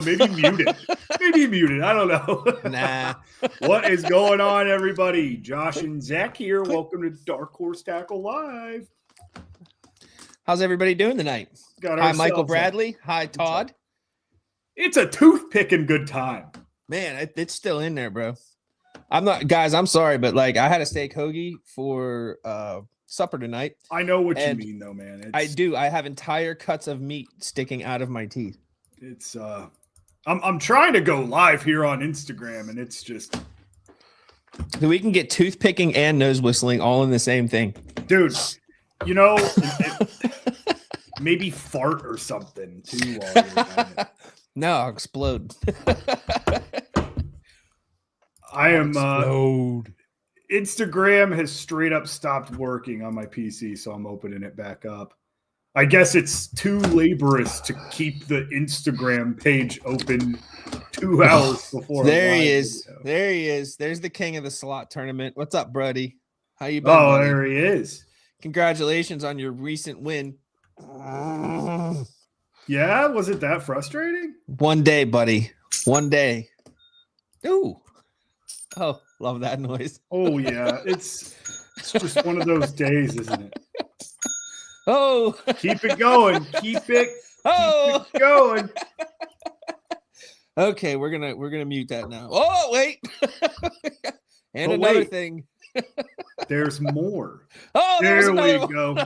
Maybe muted. Maybe muted. I don't know. Nah. What is going on, everybody? Josh and Zech here. Welcome to Dark Horse Tackle Live. How's everybody doing tonight? Hi, Michael Bradley. Hi, Todd. It's a toothpicking good time. Man, it's still in there, bro. I'm sorry, but like I had a steak hoagie for supper tonight. I know what you mean, though, man. I do. I have entire cuts of meat sticking out of my teeth. It's I'm trying to go live here on Instagram, and it's just we can get toothpicking and nose whistling all in the same thing, dude. You know, maybe fart or something too. While you're doing it. No, I'll explode. I am. Instagram has straight up stopped working on my PC, so I'm opening it back up. I guess it's too laborious to keep the Instagram page open 2 hours before. There he is. Video. There he is. There's the king of the slot tournament. What's up, buddy? How you been? Oh, buddy? There he is. Congratulations on your recent win. Yeah, was it that frustrating? One day, buddy. One day. Ooh. Oh, love that noise. Oh yeah, it's just one of those days, isn't it? Oh, keep it going. Keep it going. Okay, we're gonna mute that now. Oh, wait. And another thing. There's more. Oh, there we go.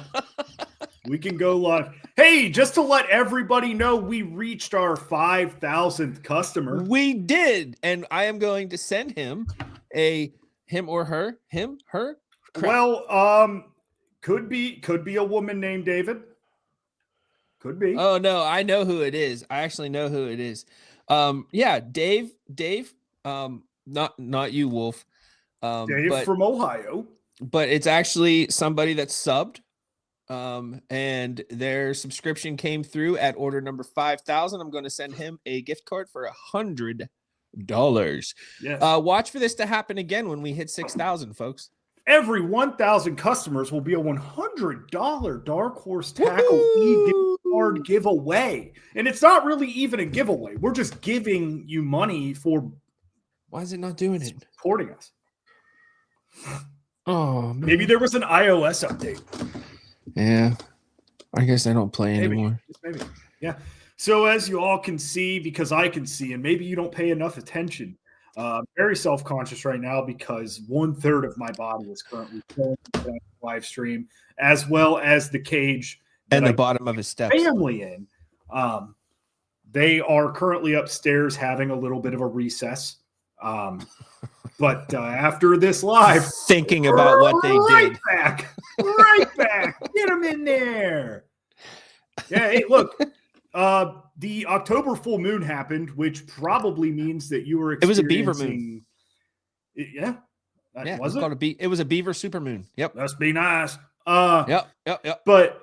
We can go live. Hey, just to let everybody know, we reached our 5,000th customer. We did, and I am going to send him her. Crap. Well, could be a woman named David. Could be. Oh no, I know who it is. I actually know who it is. Yeah, Dave. Not you, Wolf. Dave from Ohio. But it's actually somebody that subbed. And their subscription came through at order number 5,000. I'm going to send him a gift card for $100. Yes. Watch for this to happen again when we hit 6,000, folks. Every 1,000 customers will be a $100 Dark Horse Tackle e-gift card giveaway. And it's not really even a giveaway. We're just giving you money for. Why is it not doing it? Supporting us. Oh, man. Maybe there was an iOS update. Yeah. I guess I don't play anymore. Maybe. Yeah. So as you all can see, because I can see, and maybe you don't pay enough attention, very self-conscious right now because 1/3 of my body is currently filmed on live stream, as well as the cage and the bottom of his steps. Family in. They are currently upstairs having a little bit of a recess. But after this live, thinking about what they did. Right back. Get them in there. Yeah, hey, look. The October full moon happened, which probably means that you were experiencing. It was a beaver moon. Yeah. Was it? It was a beaver supermoon. Yep. Must be nice. Yep. But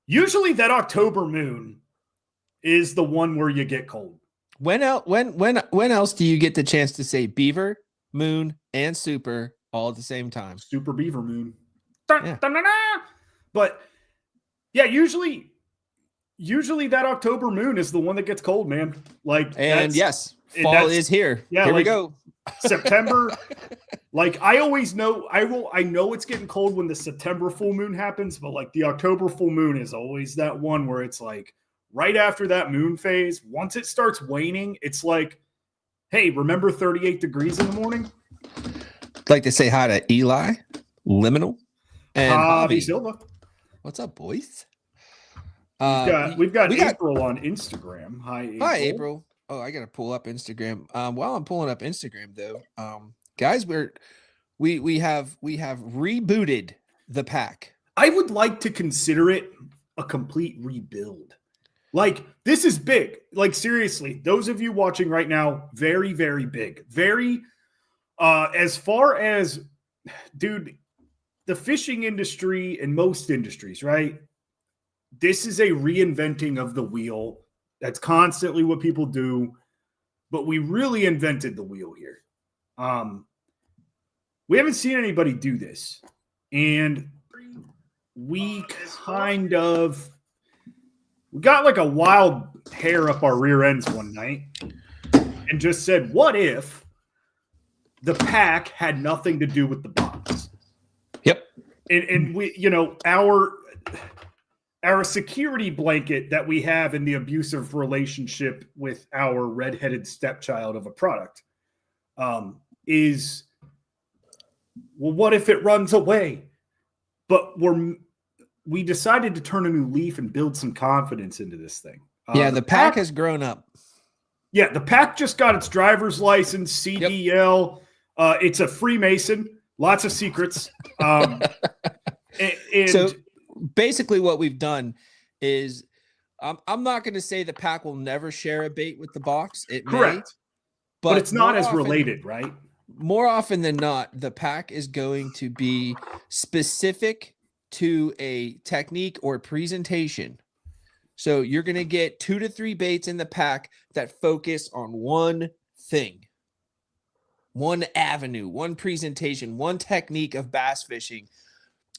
usually that October moon is the one where you get cold. When else do you get the chance to say beaver, moon, and super all at the same time? Super beaver moon. Yeah. But yeah, usually that October moon is the one that gets cold, man. And yes, fall is here. Yeah, here we go. September. Like I always know, I know it's getting cold when the September full moon happens, but like the October full moon is always that one where it's like right after that moon phase. Once it starts waning, it's like, hey, remember 38 degrees in the morning? I'd like to say hi to Eli, Liminal, and Javi Silva. What's up, boys? We've got April on Instagram. Hi, April. Hi, April. Oh, I gotta pull up Instagram. While I'm pulling up Instagram, though, guys, we have rebooted the pack. I would like to consider it a complete rebuild. Like this is big. Like seriously, those of you watching right now, very, very big. Very. As far as, dude, the fishing industry and most industries, right? This is a reinventing of the wheel. That's constantly what people do, but we really invented the wheel here. We haven't seen anybody do this, and we kind of we got like a wild hair up our rear ends one night and just said, what if the pack had nothing to do with the box? Yep. And we, our security blanket that we have in the abusive relationship with our redheaded stepchild of a product is, well, what if it runs away? But we decided to turn a new leaf and build some confidence into this thing. The pack has grown up. Yeah, the pack just got its driver's license, CDL. Yep. It's a Freemason, lots of secrets. And so basically what we've done is I'm not going to say the pack will never share a bait with the box. It correct. May, but it's not as related, right? More often than not, the pack is going to be specific to a technique or presentation. So you're going to get 2 to 3 baits in the pack that focus on one thing, one avenue, one presentation, one technique of bass fishing.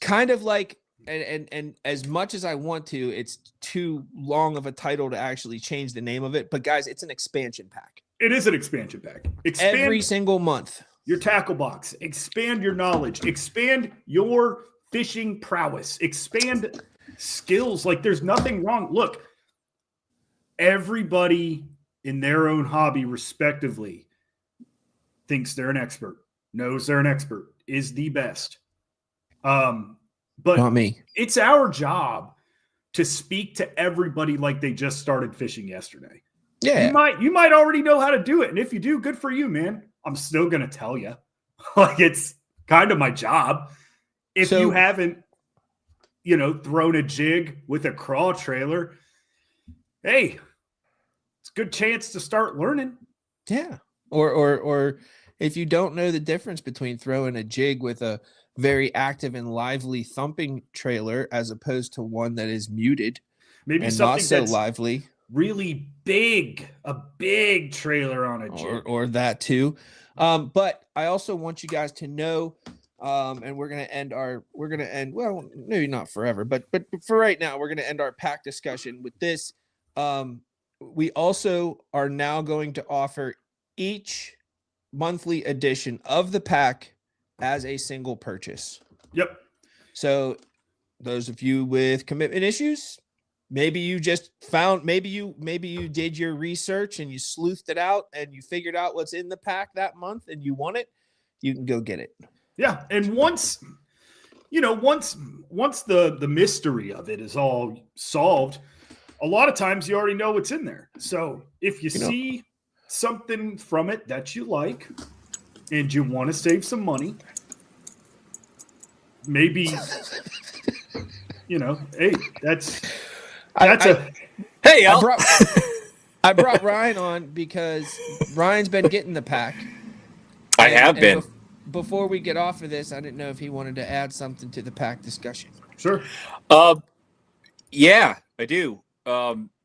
Kind of like, and as much as I want to, it's too long of a title to actually change the name of it. But guys, it's an expansion pack. It is an expansion pack. Expand every single month. Your tackle box. Expand your knowledge. Expand your fishing prowess. Expand skills. Like there's nothing wrong. Look, everybody in their own hobby, respectively, thinks they're an expert, knows they're an expert, is the best. But not me. It's our job to speak to everybody like they just started fishing yesterday. Yeah. You might already know how to do it. And if you do, good for you, man. I'm still going to tell you. Like it's kind of my job. If you haven't, thrown a jig with a crawl trailer, hey, it's a good chance to start learning. Yeah. Or if you don't know the difference between throwing a jig with a very active and lively thumping trailer as opposed to one that is muted, maybe and something not so that's lively, really big, a big trailer on a jig, or that too. But I also want you guys to know, and we're gonna end, well, maybe not forever, but for right now, we're gonna end our pack discussion with this. We also are now going to offer each monthly edition of the pack as a single purchase. Yep. So those of you with commitment issues, maybe you just found, maybe you did your research and you sleuthed it out and you figured out what's in the pack that month and you want it, you can go get it. Yeah. And once the mystery of it is all solved, a lot of times you already know what's in there. So if you see something from it that you like and you want to save some money, maybe, hey, I brought Ryan on because Ryan's been getting the pack. I have been. Before we get off of this, I didn't know if he wanted to add something to the pack discussion. Sure. Yeah, I do.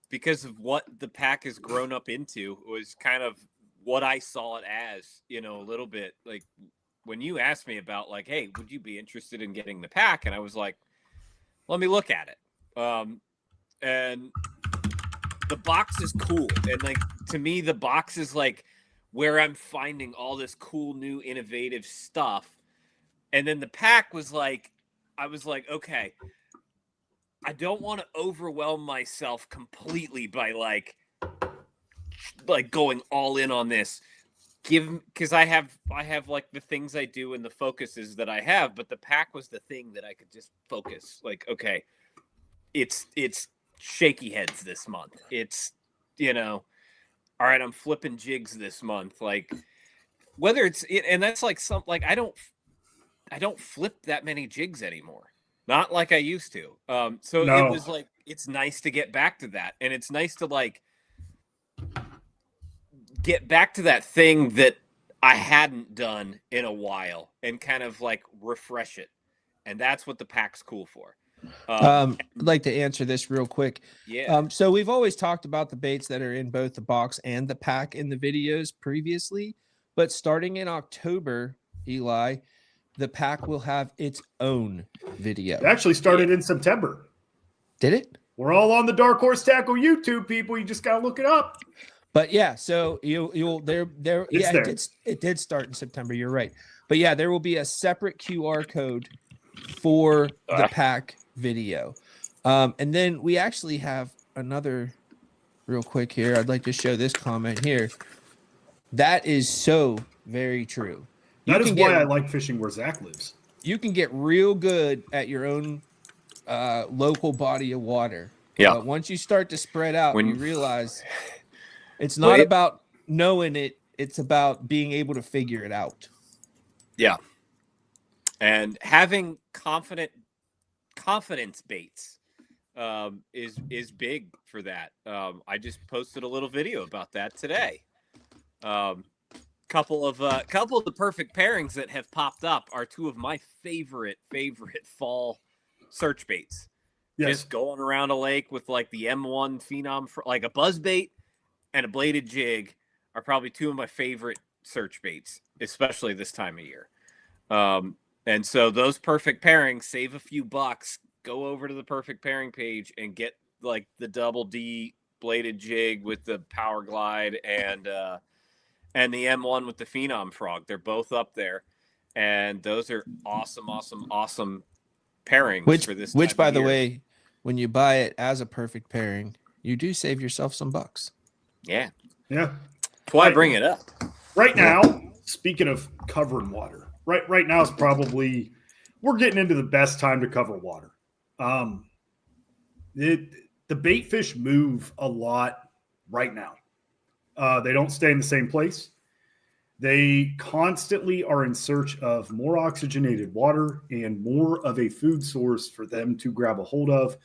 Because of what the pack has grown up into, was kind of what I saw it as, a little bit. Like when you asked me about like, hey, would you be interested in getting the pack? And I was like, let me look at it. And the box is cool. And like, to me, the box is like where I'm finding all this cool, new, innovative stuff. And then the pack was like, I was like, okay, I don't want to overwhelm myself completely by like going all in on this. Because I have like the things I do and the focuses that I have, but the pack was the thing that I could just focus. Like, okay, it's shaky heads this month. It's, all right, I'm flipping jigs this month. Like whether and that's like I don't flip that many jigs anymore. Not like I used to. So no. It was like, it's nice to get back to that. And it's nice to like get back to that thing that I hadn't done in a while and kind of like refresh it. And that's what the pack's cool for. I'd like to answer this real quick. Yeah. So we've always talked about the baits that are in both the box and the pack in the videos previously, but starting in October, Eli, the pack will have its own video. It actually started in September. Did it? We're all on the Dark Horse Tackle YouTube, people. You just gotta look it up. But yeah, so you'll there It's there. it did start in September. You're right. But yeah, there will be a separate QR code for the pack video. And then we actually have another real quick here. I'd like to show this comment here. That is so very true. That is why I like fishing where Zach lives. You can get real good at your own local body of water. Yeah. But once you start to spread out, When you realize it's not about knowing it. It's about being able to figure it out. Yeah. And having confidence baits is big for that. I just posted a little video about that today. Couple of the perfect pairings that have popped up are two of my favorite fall search baits. Yes. Just going around a lake with like the M1 Phenom, like a buzz bait and a bladed jig are probably two of my favorite search baits, especially this time of year. And so those perfect pairings, save a few bucks, go over to the perfect pairing page and get like the double D bladed jig with the Power Glide and the M1 with the Phenom Frog. They're both up there, and those are awesome pairings for this. Which, by the way, when you buy it as a perfect pairing, you do save yourself some bucks. Yeah. Yeah. That's why I bring it up. Right now, speaking of covering water, right now is probably we're getting into the best time to cover water. The bait fish move a lot right now. They don't stay in the same place. They constantly are in search of more oxygenated water and more of a food source for them to grab a hold of,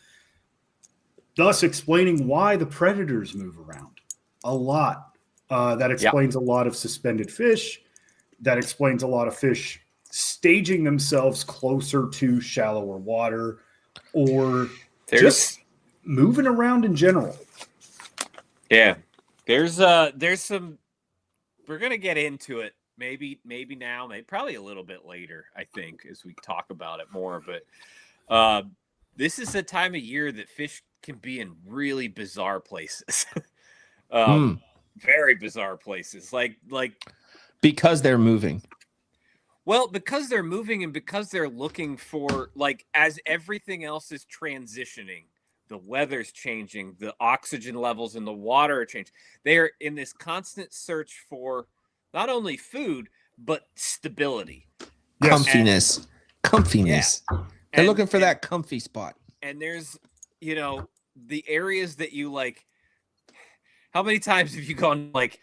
thus explaining why the predators move around a lot. That explains a lot of suspended fish. That explains a lot of fish staging themselves closer to shallower water or just moving around in general. Yeah. There's some, we're going to get into it. Maybe now, probably a little bit later, I think, as we talk about it more. But this is a time of year that fish can be in really bizarre places. Very bizarre places. Like because they're moving. Well, because they're moving and because they're looking for, like, as everything else is transitioning, the weather's changing, the oxygen levels in the water are changing. They are in this constant search for not only food, but stability. Comfiness. Yeah. They're looking for that comfy spot. And there's, the areas that you like. How many times have you gone, like,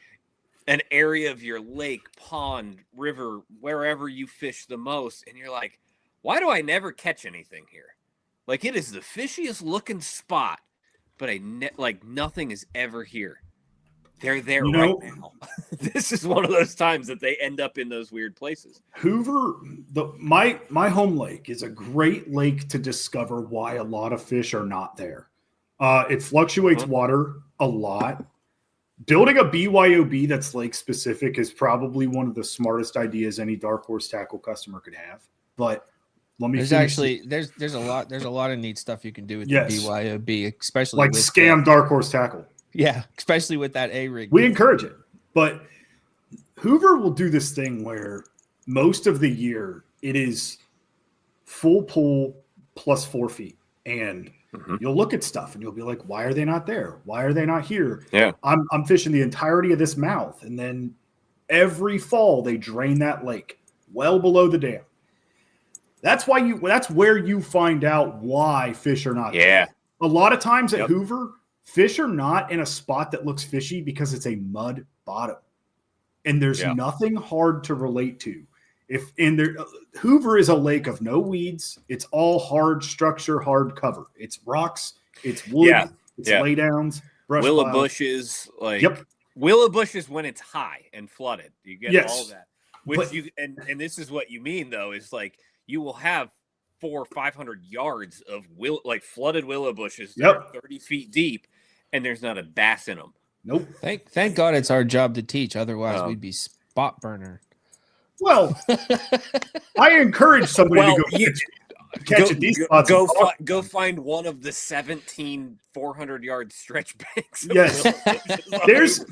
an area of your lake, pond, river, wherever you fish the most, and you're like, why do I never catch anything here? Like, it is the fishiest looking spot, but nothing is ever here. They're there right now. This is one of those times that they end up in those weird places. Hoover, my home lake is a great lake to discover why a lot of fish are not there. It fluctuates water a lot. Building a BYOB that's lake specific is probably one of the smartest ideas any Dark Horse Tackle customer could have. But let me there's a lot of neat stuff you can do with the BYOB, especially like with scam Dark Horse Tackle. Yeah, especially with that A rig. We encourage it, but Hoover will do this thing where most of the year it is full pull plus 4 feet, and you'll look at stuff and you'll be like, why are they not there? Why are they not here? Yeah. I'm fishing the entirety of this mouth. And then every fall they drain that lake well below the dam. That's where you find out why fish are not there. A lot of times at Hoover, fish are not in a spot that looks fishy because it's a mud bottom. And there's nothing hard to relate to. Hoover is a lake of no weeds. It's all hard structure, hard cover. It's rocks, it's wood, it's laydowns, brush willow piles. bushes, willow bushes when it's high and flooded. You get all that. And this is what you mean though, is like you will have 400 or 500 yards of flooded willow bushes that are 30 feet deep, and there's not a bass in them. Nope. Thank God it's our job to teach. Otherwise, we'd be spot burner. Well, I encourage somebody to go. catch at these spots. Go find one of the 17 400-yard stretch banks. Yes. There's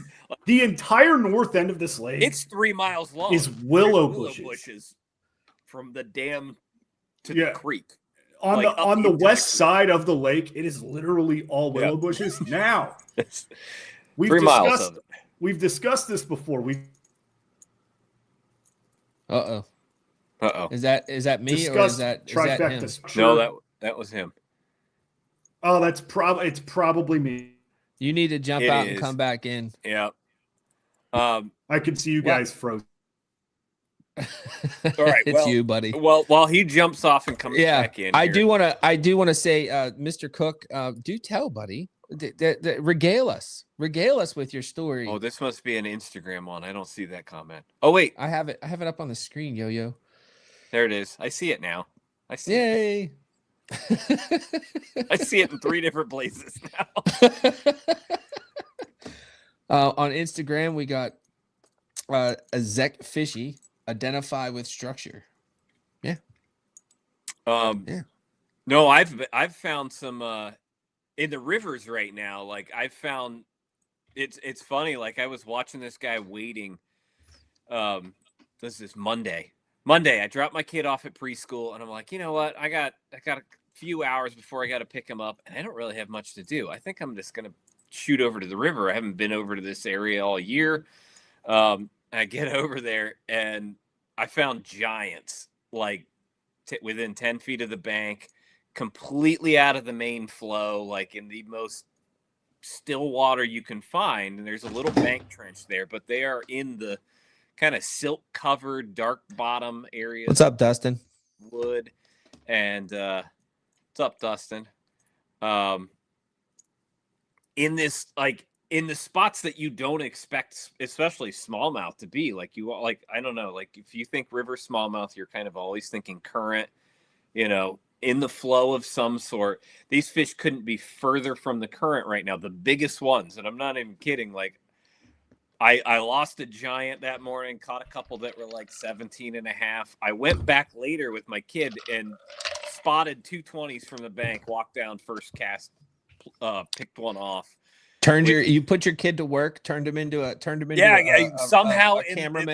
the entire north end of this lake. It's 3 miles long. Is willow bushes from the dam to the creek. On the west side of the lake, it is literally all willow bushes. Now, we've discussed this before. Uh-oh. Is that me or is that him? No, that was him. Oh, it's probably me. You need to jump out and come back in. Yeah. I can see you guys froze. All right, it's you, buddy. Well, while he jumps off and comes back in, I do want to say, Mr. Cook, do tell, buddy, regale us with your story. Oh, this must be an Instagram one. I don't see that comment. Oh wait, I have it up on the screen, Yo-Yo. There it is. I see it now. I see. Yay! I see it in 3 different places now. On Instagram, we got a Zech Fishy. Identify with structure. Yeah. No, I've found some in the rivers right now. Like I've found it's funny. Like I was watching this guy wading. This is Monday. I dropped my kid off at preschool, and I'm like, you know what? I got a few hours before I got to pick him up, and I don't really have much to do. I think I'm just gonna shoot over to the river. I haven't been over to this area all year. I get over there and I found giants like within 10 feet of the bank, completely out of the main flow, like in the most still water you can find. And there's a little bank trench there, but they are in the kind of silt covered dark bottom area. What's up, Dustin? Wood. And what's up, Dustin? In this, like, in the spots that you don't expect, especially smallmouth to be, like I don't know, like if you think river smallmouth, you're kind of always thinking current, in the flow of some sort. These fish couldn't be further from the current right now. The biggest ones, and I'm not even kidding, like I lost a giant that morning, caught a couple that were like 17 and a half. I went back later with my kid and spotted 220s from the bank, walked down first cast, picked one off. You put your kid to work, turned him into a cameraman.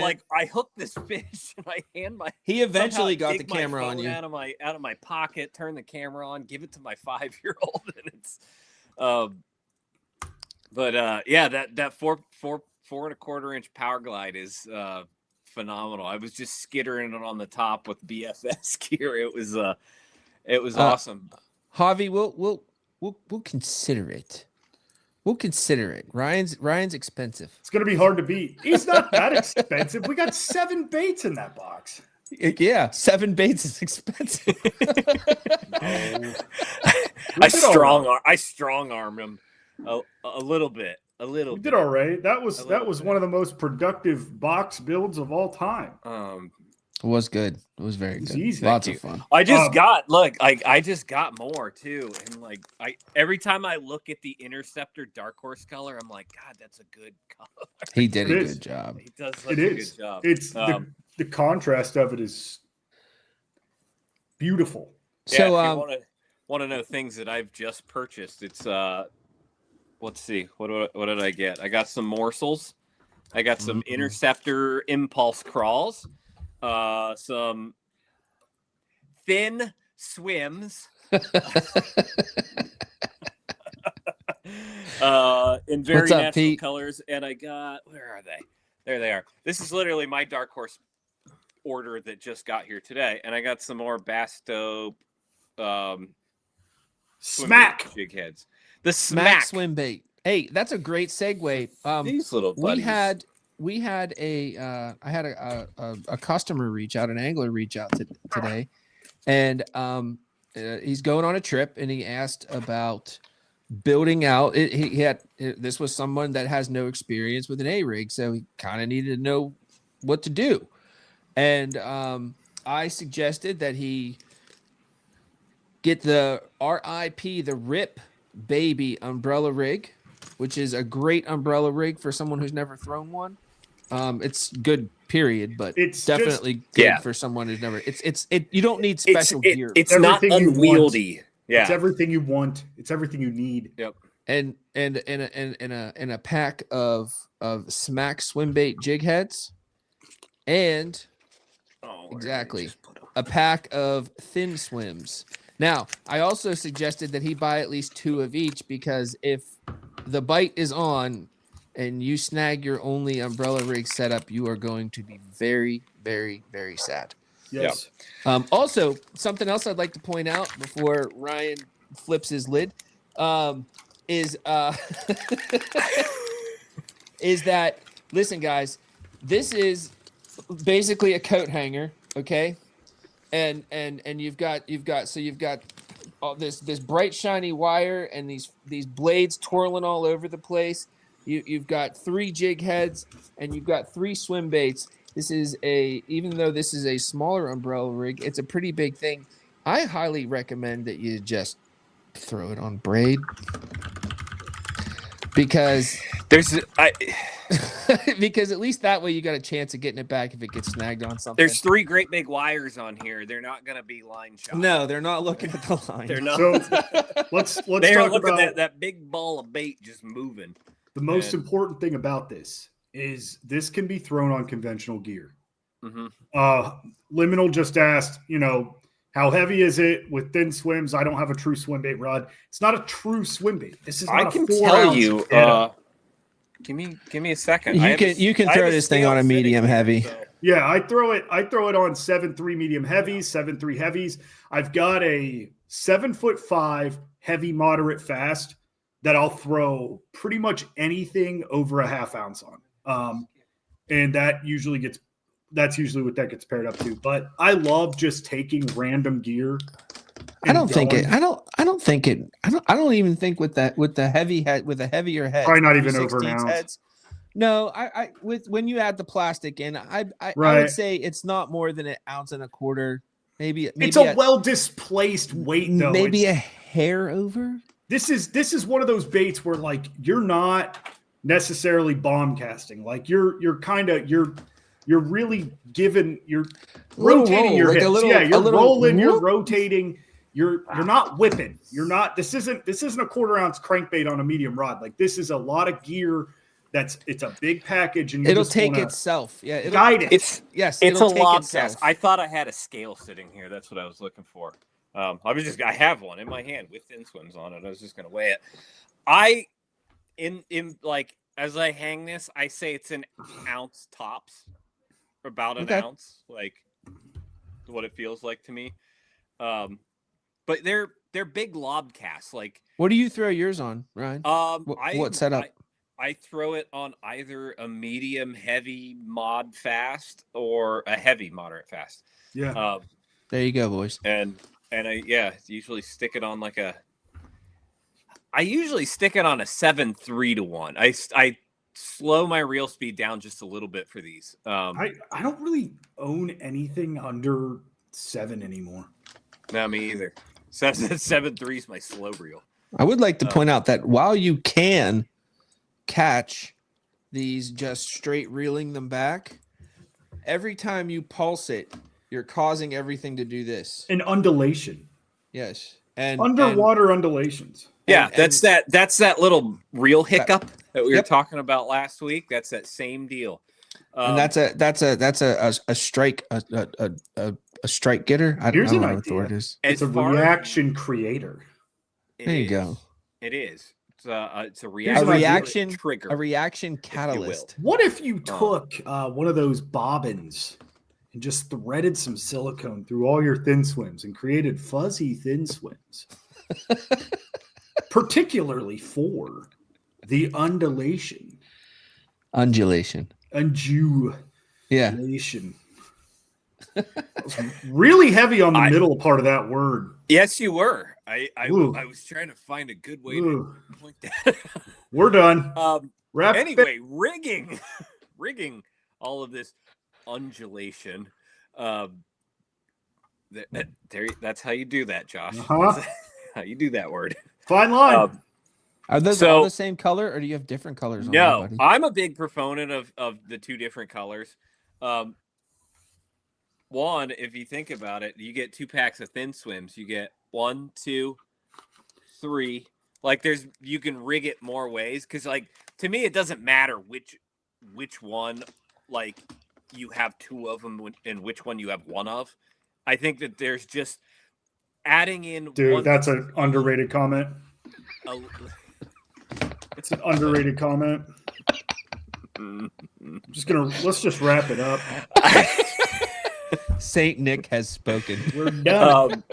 Like I hooked this fish and he eventually got the camera on you out of my pocket, turn the camera on, give it to my 5-year-old, and it's that 4.25-inch power glide is phenomenal. I was just skittering it on the top with BFS gear. It was awesome. Javi, we'll consider it. We'll consider it. Ryan's expensive. It's going to be hard to beat. He's not that expensive. We got 7 baits in that box. Yeah, 7 baits is expensive. No. I strong arm him a little bit. We did all right. That was one of the most productive box builds of all time. It was good. It was very good. Easy. Lots of fun. I just got more too, and every time I look at the Interceptor Dark Horse color, I'm like, God, that's a good color. He did a good job. He does such a good job. It's the contrast of it is beautiful. Yeah, so, if you want to know things that I've just purchased, it's let's see, what did I get? I got some morsels. I got some Interceptor Impulse crawls. Some thin swims in very natural colors, and I got, where are they? There they are. This is literally my Dark Horse order that just got here today, and I got some more Basto Smack jig heads. The Smack swim bait. Hey, that's a great segue. These little buddies. We had I had a customer reach out, an angler reach out today, and he's going on a trip, and he asked about building out. This was someone that has no experience with an A-rig, so he kind of needed to know what to do, and I suggested that he get the RIP, the Rip Baby umbrella rig, which is a great umbrella rig for someone who's never thrown one. It's good, period, but It's definitely just, good for someone who's never. You don't need special gear. It's not everything you want. unwieldy. Yeah, it's everything you want. It's everything you need. Yep. And in a pack of smack swim bait jig heads, and exactly a pack of thin swims. Now, I also suggested that he buy at least 2 of each, because if the bite is on and you snag your only umbrella rig setup, you are going to be very, very, very sad. Yes. Also, something else I'd like to point out before Ryan flips his lid is is that, listen, guys, this is basically a coat hanger, okay? And you've got all this bright shiny wire and these blades twirling all over the place. You've got 3 jig heads and you've got 3 swim baits. This is even though this is a smaller umbrella rig, it's a pretty big thing. I highly recommend that you just throw it on braid, because because at least that way you got a chance of getting it back if it gets snagged on something. There's 3 great big wires on here. They're not going to be line shot. No, they're not looking at the line. They're not. So let's They're talk looking about at that big ball of bait just moving. the most important thing about this is this can be thrown on conventional gear. Mm-hmm. Liminal just asked, how heavy is it with thin swims? I don't have a true swim bait rod. It's not a true swim bait. This is not I can tell you. Give me a second. You can throw this thing on a medium heavy. So. Yeah, I throw it on 7.3 medium heavies, 7.3 heavies. I've got a 7'5" heavy moderate fast that I'll throw pretty much anything over a half ounce on. And that's usually what that gets paired up to. But I love just taking random gear. I don't even think with the heavy head, with a heavier head, probably not even over an ounce. Heads, no, when you add the plastic in, I would say it's not more than 1.25 ounces. Maybe it's a well displaced weight though. Maybe a hair over. This is one of those baits where like you're not necessarily bomb casting. Like you're really you're rotating your hips. You're rolling, you're rotating. You're not whipping. This isn't a 1/4 ounce crankbait on a medium rod. Like this is a lot of gear. It's a big package, and it'll take itself. Yeah, it'll guide it. It's a lob cast. I thought I had a scale sitting here. That's what I was looking for. I have one in my hand with thin swims on it. I was just gonna weigh it. As I hang this, I say it's 1 ounce tops, about an ounce, like what it feels like to me. But they're big lob casts. Like, what do you throw yours on, Ryan? What setup? I throw it on either a medium heavy mod fast or a heavy moderate fast. Yeah. There you go, boys. And I usually stick it on I usually stick it on a 7.3 to 1. I slow my reel speed down just a little bit for these. I don't really own anything under 7 anymore. No, me either. 7.3 is my slow reel. I would like to point out that while you can catch these just straight reeling them back, every time you pulse it, you're causing everything to do this. An undulation. Yes. And underwater undulations. Yeah, that's that little reel hiccup that we were talking about last week. That's that same deal. And that's a strike a strike getter. I don't know what the word is. It's a reaction creator. There you go. It is. It's a reaction trigger. A reaction catalyst. What if you took one of those bobbins and just threaded some silicone through all your thin swims and created fuzzy thin swims? Particularly for the undulation. Yeah. Really heavy on the middle part of that word. Yes, you were. I was trying to find a good way to point that. We're done. Anyway, rigging all of this undulation. That's how you do that, Josh. Uh-huh. How you do that word. Fine line. Are those So- all the same color, or do you have different colors on No, there, buddy? I'm a big proponent of the two different colors. One, if you think about it, you get 2 packs of thin swims. You get 1, 2, 3. Like you can rig it more ways because like to me it doesn't matter which one like you have 2 of them and which one you have 1 of. I think that there's just adding in Dude, one. that's an underrated comment. A, It's an underrated comment. Let's just wrap it up. Saint Nick has spoken. We're done.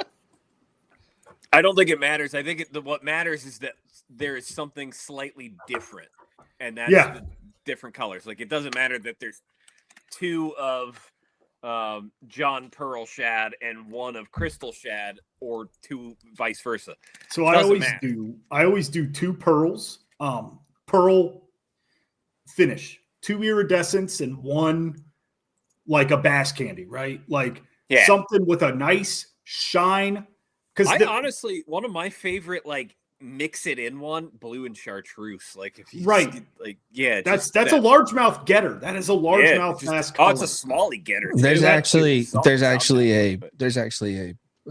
I don't think it matters. I think what matters is that there is something slightly different, and that's the different colors. Like it doesn't matter that there's 2 of John Pearl shad and 1 of Crystal shad, or 2 vice versa. So I always do 2 pearls, pearl finish, 2 iridescents, and 1 like a bass candy, right? Like something with a nice shine. Because honestly, one of my favorite like mix it in one, blue and chartreuse. Like if you that's a largemouth getter. That is a largemouth bass color. It's a smally getter. Too. There's actually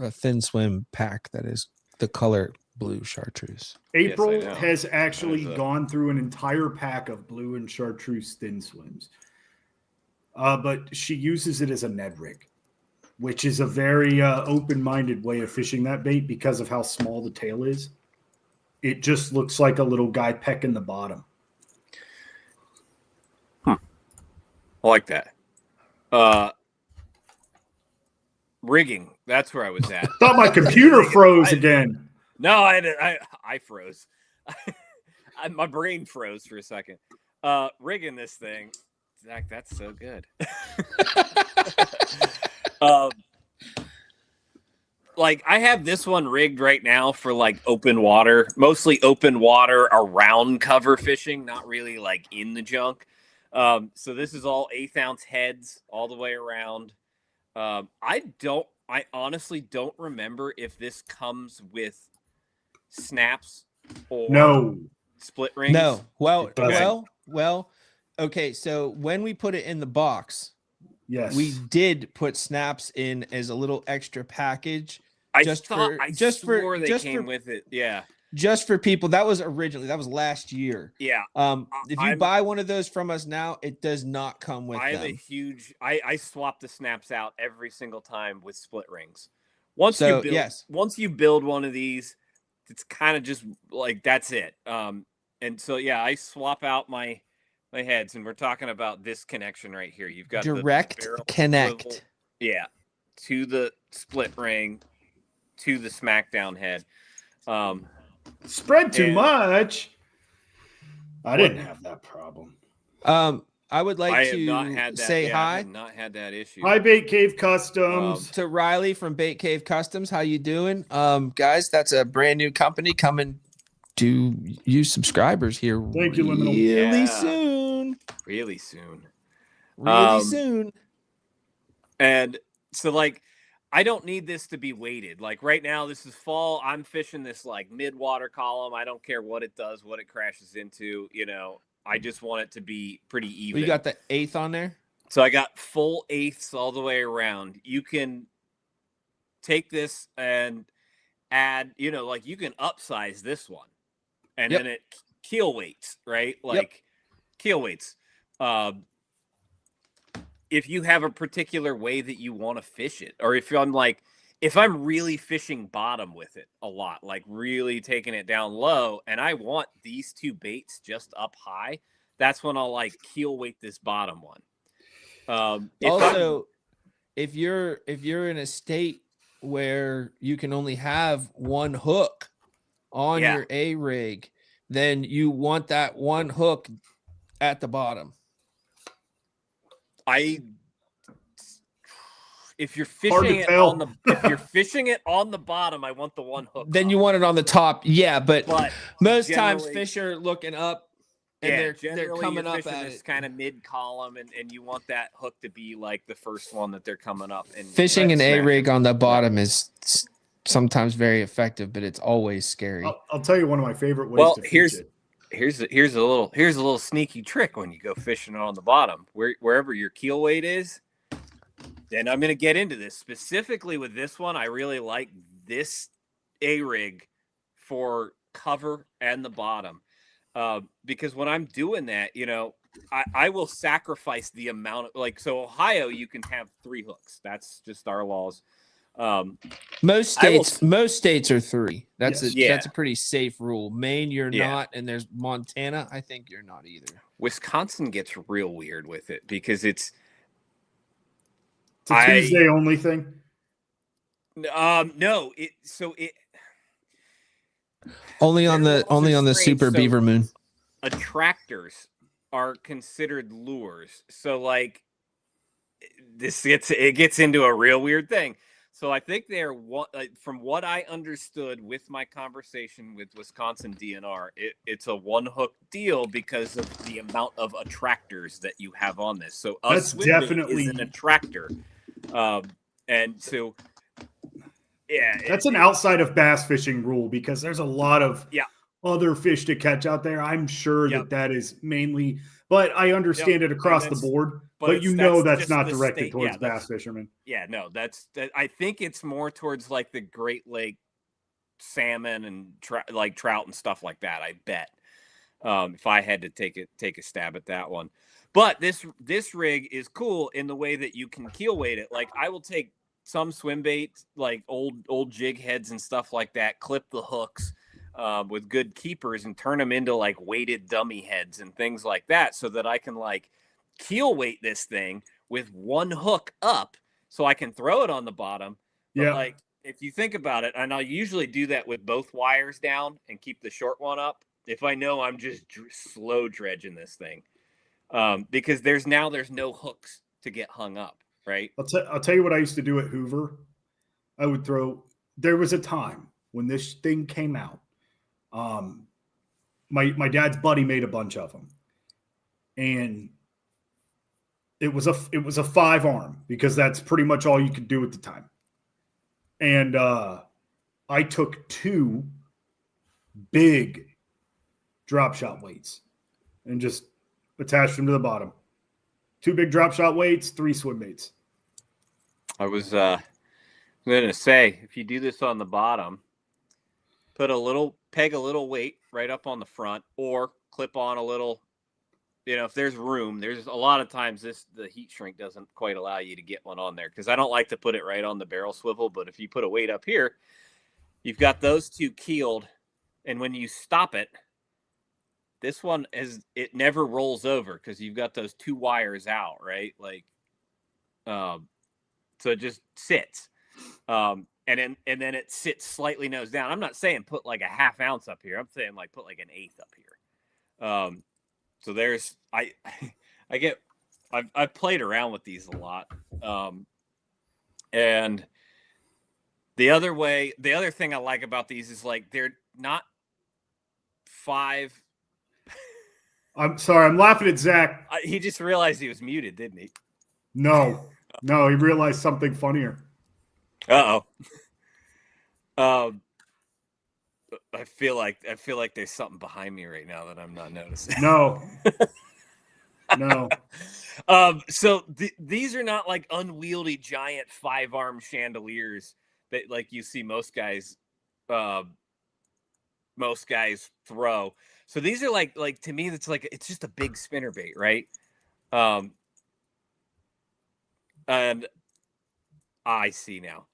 a thin swim pack that is the color blue chartreuse. April has actually gone through an entire pack of blue and chartreuse thin swims. But she uses it as a Ned rig, which is a very open-minded way of fishing that bait because of how small the tail is. It just looks like a little guy pecking the bottom. I like that. Rigging. That's where I was at. Thought my computer froze again. No, I froze. My brain froze for a second. Rigging this thing. Zach, that's so good. Like I have this one rigged right now for like open water, mostly open water around cover fishing, not really like in the junk. So this is all 1/8 ounce heads all the way around. I honestly don't remember if this comes with snaps or split rings. No. Well. Okay, so when we put it in the box, yes, we did put snaps in as a little extra package. I swore they came with it. Yeah. Just for people. That was last year. Yeah. If you buy one of those from us now, it does not come with I have them. a huge I swap the snaps out every single time with split rings. Once you build one of these, it's kind of just like that's it. And so I swap out my heads, and we're talking about this connection right here. You've got direct the connect. Swivel, to the split ring, to the smackdown head. Spread too much. I didn't have that problem. I would like to say hi. I have not had that issue. Hi, Bait Cave Customs. To Riley from Bait Cave Customs. How you doing? Guys, that's a brand new company coming to you subscribers here. Thank you, Liminal. Really soon. Really soon. And so like I don't need this to be weighted. Like right now, this is fall. I'm fishing this like mid-water column. I don't care what it does, what it crashes into. I just want it to be pretty even. You got the 1/8 on there? So I got full 1/8 all the way around. You can take this and add, like you can upsize this one. And then it keel weights, right? Like keel weights. If you have a particular way that you want to fish it, or if I'm really fishing bottom with it a lot, like really taking it down low, and I want these 2 baits just up high, that's when I'll like keel weight this bottom one. If you're in a state where you can only have one hook on your A rig, then you want that one hook at the bottom. If you're fishing it on the bottom, I want the one hook. Then you want it on the top. Yeah, but most times fish are looking up and they're coming up at this kind of mid column, and you want that hook to be like the first one that they're coming up. And fishing an A rig on the bottom is sometimes very effective, but it's always scary. I'll tell you one of my favorite ways Well, to fish it. here's a little sneaky trick when you go fishing on the bottom, wherever your keel weight is. Then I'm going to get into this specifically with this one. I really like this A-rig for cover and the bottom, because when I'm doing that, I will sacrifice the amount of, like, so Ohio, you can have 3 hooks. That's just our laws. Most states are 3. That's Yes. a pretty safe rule. Maine, you're Yeah. not, and there's Montana. I think you're not either. Wisconsin gets real weird with it because it's a Tuesday only thing. No, only on the Super Beaver Moon. Attractors are considered lures. So like it gets into a real weird thing. So I think they're from what I understood with my conversation with Wisconsin DNR, it's a 1-hook deal because of the amount of attractors that you have on this. So that's definitely an attractor, and so that's an outside of bass fishing rule because there's a lot of other fish to catch out there. I'm sure that is mainly, but I understand it across the board. But that's not directed towards bass fishermen. Yeah, no, I think it's more towards like the Great Lake salmon and like trout and stuff like that. I bet, if I had to take a stab at that one. But this rig is cool in the way that you can keel weight it. Like I will take some swim bait, like old jig heads and stuff like that, clip the hooks with good keepers and turn them into like weighted dummy heads and things like that, so that I can like keel weight this thing with 1 hook up so I can throw it on the bottom. But like, if you think about it, and I'll usually do that with both wires down and keep the short one up if I know I'm just slow dredging this thing, because there's no hooks to get hung up, right? I'll tell you what I used to do at Hoover. I would throw, there was a time when this thing came out. My dad's buddy made a bunch of them, and it was a 5-arm because that's pretty much all you could do at the time. And I took 2 big drop shot weights and just attached them to the bottom. 2 big drop shot weights, 3 swim baits. I was going to say, if you do this on the bottom, peg a little weight right up on the front, or clip on a little. If there's room, there's a lot of times the heat shrink doesn't quite allow you to get one on there, because I don't like to put it right on the barrel swivel. But if you put a weight up here, you've got those 2 keeled, and when you stop it, this one it never rolls over because you've got those 2 wires out, right? Like, so it just sits, and then it sits slightly nose down. I'm not saying put like a 1/2 ounce up here. I'm saying like put like an 1/8 up here. So there's I've played around with these a lot, and the other thing I like about these is like they're not 5. I'm sorry, I'm laughing at Zach. He just realized he was muted, didn't he? No, he realized something funnier. Uh-oh. I feel like there's something behind me right now that I'm not noticing. No. So these are not like unwieldy giant 5-arm chandeliers that like you see most guys throw. So these are like to me, it's just a big spinnerbait, right? And I see now.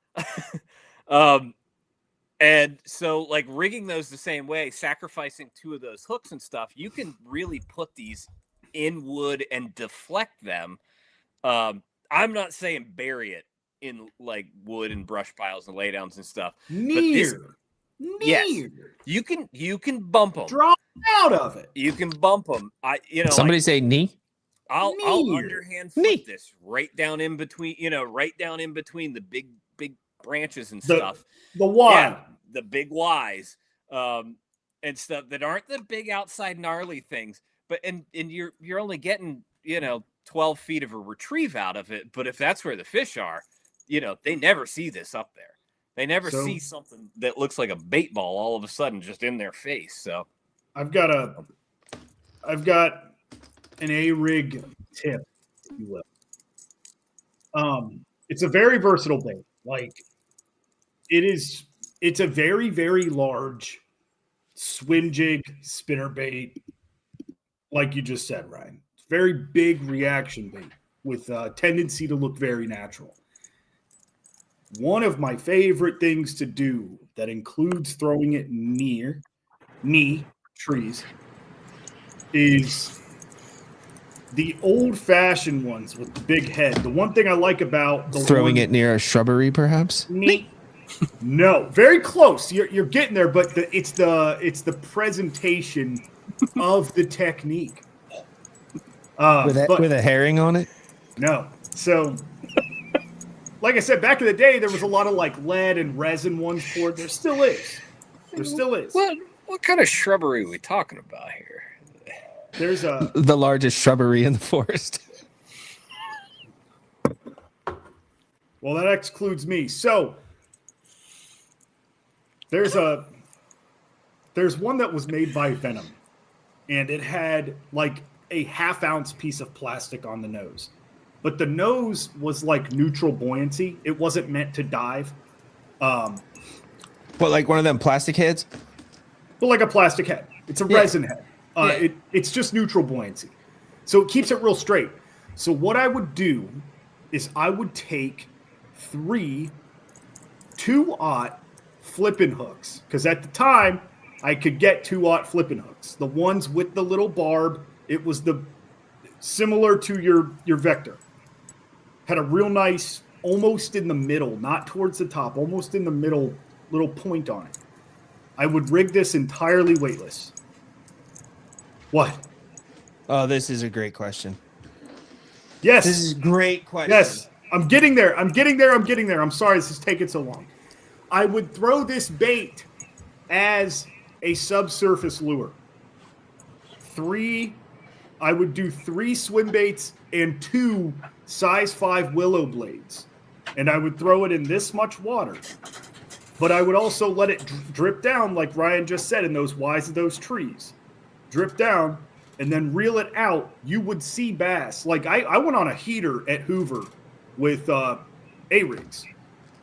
And so like rigging those the same way, sacrificing 2 of those hooks and stuff, you can really put these in wood and deflect them. I'm not saying bury it in like wood and brush piles and laydowns and stuff. Yes, you can bump them. Draw out of it. You can bump them. Somebody say knee. I'll underhand flip this right down in between. The big branches and stuff. The Y, the big Ys, and stuff that aren't the big outside gnarly things. But and you're only getting 12 feet of a retrieve out of it. But if that's where the fish are, they never see this up there. They never So- see something that looks like a bait ball all of a sudden just in their face. So I've got an A-rig tip, if you will. It's a very versatile bait. Like it's a very, very large swim jig spinner bait, like you just said, Ryan. It's very big reaction bait with a tendency to look very natural. One of my favorite things to do that includes throwing it near trees is the old-fashioned ones with the big head. The one thing I like about the Throwing it near a shrubbery, perhaps. No, very close. You're getting there, but it's the presentation of the technique. With a herring on it. No, so like I said, back in the day, there was a lot of like lead and resin ones for it. There still is. There still is. what kind of shrubbery are we talking about here? There's The largest shrubbery in the forest. well, that excludes me. So there's one that was made by Venom, and it had like a half-ounce piece of plastic on the nose. But the nose was like neutral buoyancy. It wasn't meant to dive. What, like one of them plastic heads? But like a plastic head. It's a resin head. It's just neutral buoyancy. So it keeps it real straight. So what I would do is I would take 3 2-aught flipping hooks. Because at the time, I could get 2-aught flipping hooks. The ones with the little barb, it was the similar to your Vector. Had a real nice, almost in the middle, not towards the top, almost in the middle, little point on it. I would rig this entirely weightless. What? Oh, this is a great question. Yes. This is a great question. Yes. I'm getting there. I'm sorry this is taking so long. I would throw this bait as a subsurface lure. I would do 3 swim baits and 2 size 5 willow blades. And I would throw it in this much water. But I would also let it drip down, like Ryan just said, in those wise of those trees. Drip down, and then reel it out. You would see bass. Like I went on a heater at Hoover with A-rigs,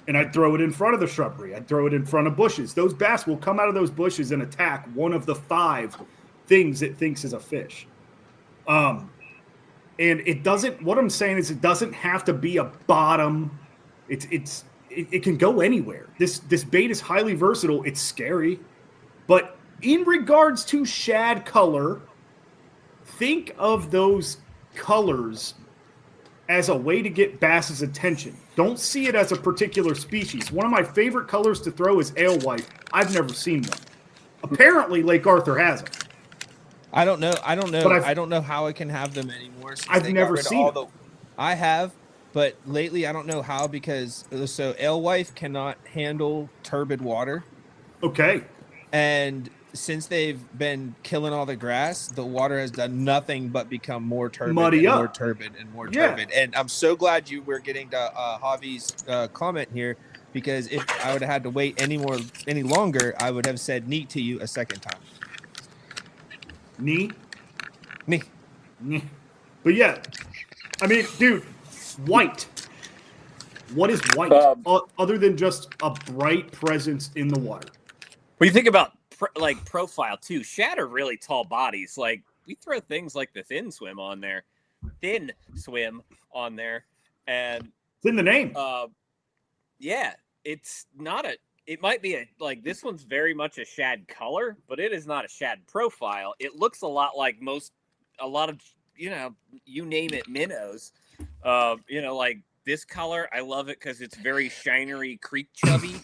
and I'd throw it in front of the shrubbery. I'd throw it in front of bushes. Those bass will come out of those bushes and attack one of the 5 things it thinks is a fish. And it doesn't. What I'm saying is, it doesn't have to be a bottom. It can go anywhere. This bait is highly versatile. It's scary, but in regards to shad color, think of those colors as a way to get bass's attention. Don't see it as a particular species. One of my favorite colors to throw is alewife. I've never seen one. Apparently, Lake Arthur has them. I don't know. But I don't know how I can have them anymore. Since I've they got never rid of seen all them. I have, but lately I don't know how, because so alewife cannot handle turbid water, Okay. and since they've been killing all the grass, the water has done nothing but become more turbid, Muddy and up. more turbid, and more Yeah. turbid. And I'm so glad you were getting to Javi's comment here, because if I would have had to wait any longer, I would have said neat to you a second time. Knee. Me. But yeah, I mean, dude, white. What is white other than just a bright presence in the water? When you think about profile too, shad are really tall bodies. Like we throw things like the thin swim on there, and It's in the name. Yeah, it's not a. It might be like this one's very much a shad color, but it is not a shad profile. It looks a lot like a lot of you name it minnows. Like this color, I love it because it's very shinery creek chubby.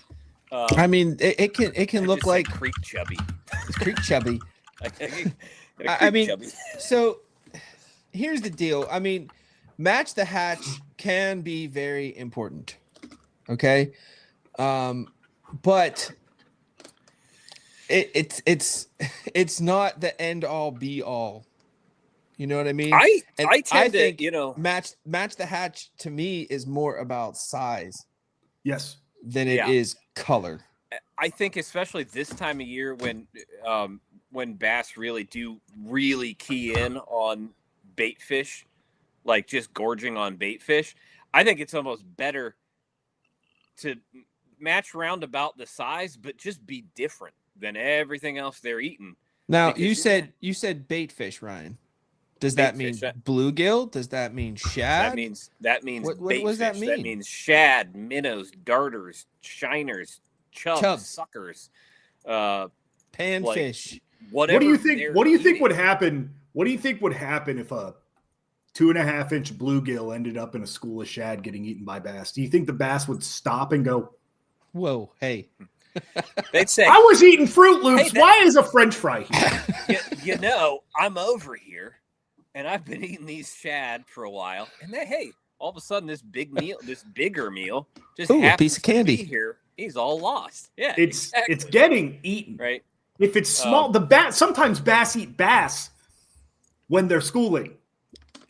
I mean, it can look like creek chubby. It's creek chubby. I mean, chubby. So here's the deal. I mean, match the hatch can be very important. Okay. But it's not the end all be all. You know what I mean? I think to, match the hatch to me is more about size. Yes. Than it is color. I think especially this time of year when bass really key in on bait fish, like just gorging on bait fish, I think it's almost better to match round about the size, but just be different than everything else they're eating. Now you said bait fish, Ryan. Does that mean bluegill? Does that mean shad? That means what bait does that fish. mean? That means shad, minnows, darters, shiners, chubs. Suckers, panfish. Whatever. What do you think? What do you think would happen? What do you think would happen if a 2.5-inch bluegill ended up in a school of shad getting eaten by bass? Do you think the bass would stop and go, "Whoa, hey"? They'd say, "I was eating Fruit Loops. Why is a French fry here?" you know, I'm over here, and I've been eating these shad for a while, and all of a sudden, this bigger meal, just a piece of candy to be here. He's all lost. Yeah, it's getting eaten. Right. If it's small, sometimes bass eat bass when they're schooling.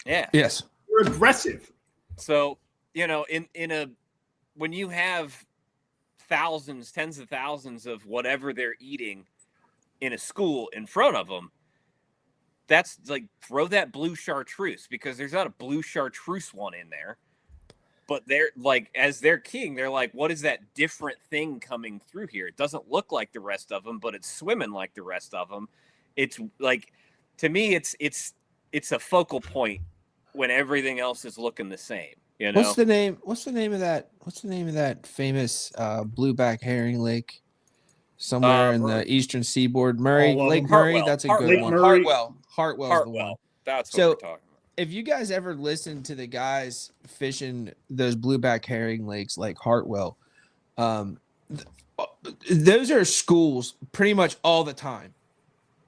Yeah. Yes. They're aggressive. So, when you have thousands, tens of thousands of whatever they're eating in a school in front of them, that's like throw that blue chartreuse, because there's not a blue chartreuse one in there. But they're like, as they're keying, they're like, what is that different thing coming through here? It doesn't look like the rest of them, but it's swimming like the rest of them. It's like, to me, it's a focal point when everything else is looking the same. You know? What's the name of that famous blueback herring lake somewhere in the eastern seaboard? Lake Murray. That's a good one. Hartwell's the one. That's what we're talking about. If you guys ever listen to the guys fishing those blueback herring lakes like Hartwell, those are schools pretty much all the time.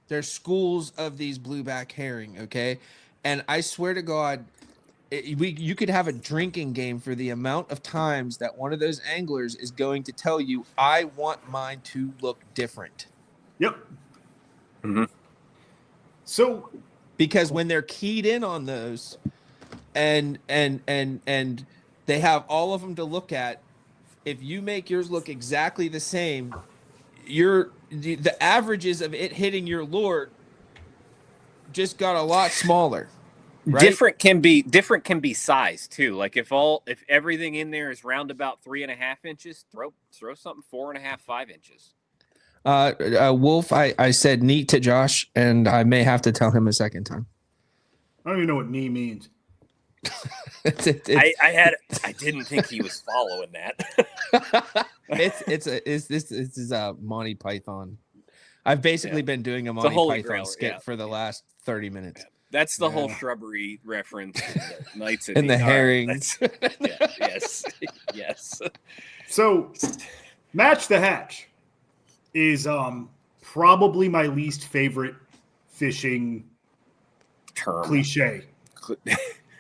There's schools of these blueback herring, okay? And I swear to God, you could have a drinking game for the amount of times that one of those anglers is going to tell you, I want mine to look different. Yep. Mm-hmm. So, because when they're keyed in on those and they have all of them to look at, if you make yours look exactly the same, the averages of it hitting your lure just got a lot smaller. Right? Different can be size too. Like if everything in there is round about 3.5 inches, throw something 4.5, 5 inches. Wolf, I said neat to Josh, and I may have to tell him a second time. I don't even know what knee means. I didn't think he was following that. This is a Monty Python. I've basically been doing a Monty Python skit for the last 30 minutes. Yeah. That's the whole shrubbery reference. Knights and the herrings. Yes. So, Match the Hatch is probably my least favorite fishing term. Cliche.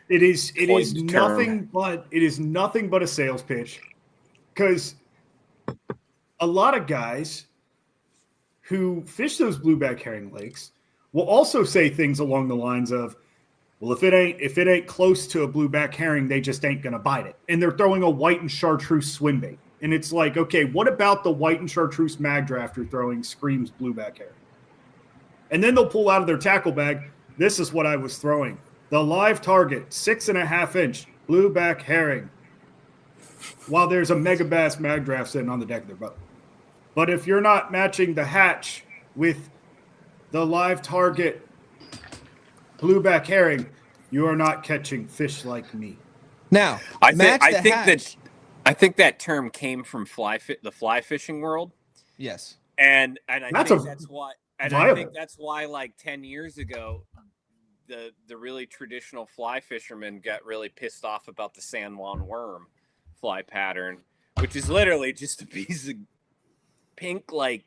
It is nothing but a sales pitch, because a lot of guys who fish those blueback herring lakes will also say things along the lines of, well, if it ain't close to a blueback herring, they just ain't gonna bite it. And they're throwing a white and chartreuse swim bait. And it's like, okay, what about the white and chartreuse mag draft you're throwing screams blueback herring? And then they'll pull out of their tackle bag, this is what I was throwing. The live target, 6.5-inch blueback herring, while there's a mega bass mag draft sitting on the deck of their boat. But if you're not matching the hatch with the live target blueback herring, you are not catching fish like me. Now, I think that term came from the fly fishing world. Yes, and I think that's why like 10 years ago, the really traditional fly fishermen got really pissed off about the San Juan worm fly pattern, which is literally just a piece of pink like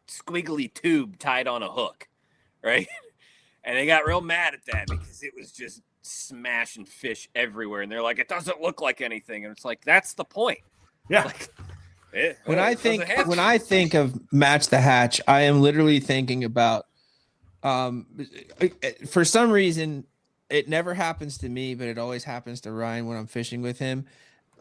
squiggly tube tied on a hook, right? And they got real mad at that because it was just smashing fish everywhere, and they're like, it doesn't look like anything, and it's like, that's the point. Yeah. Like, when I think of Match the Hatch, I am literally thinking about for some reason it never happens to me, but it always happens to Ryan when I'm fishing with him.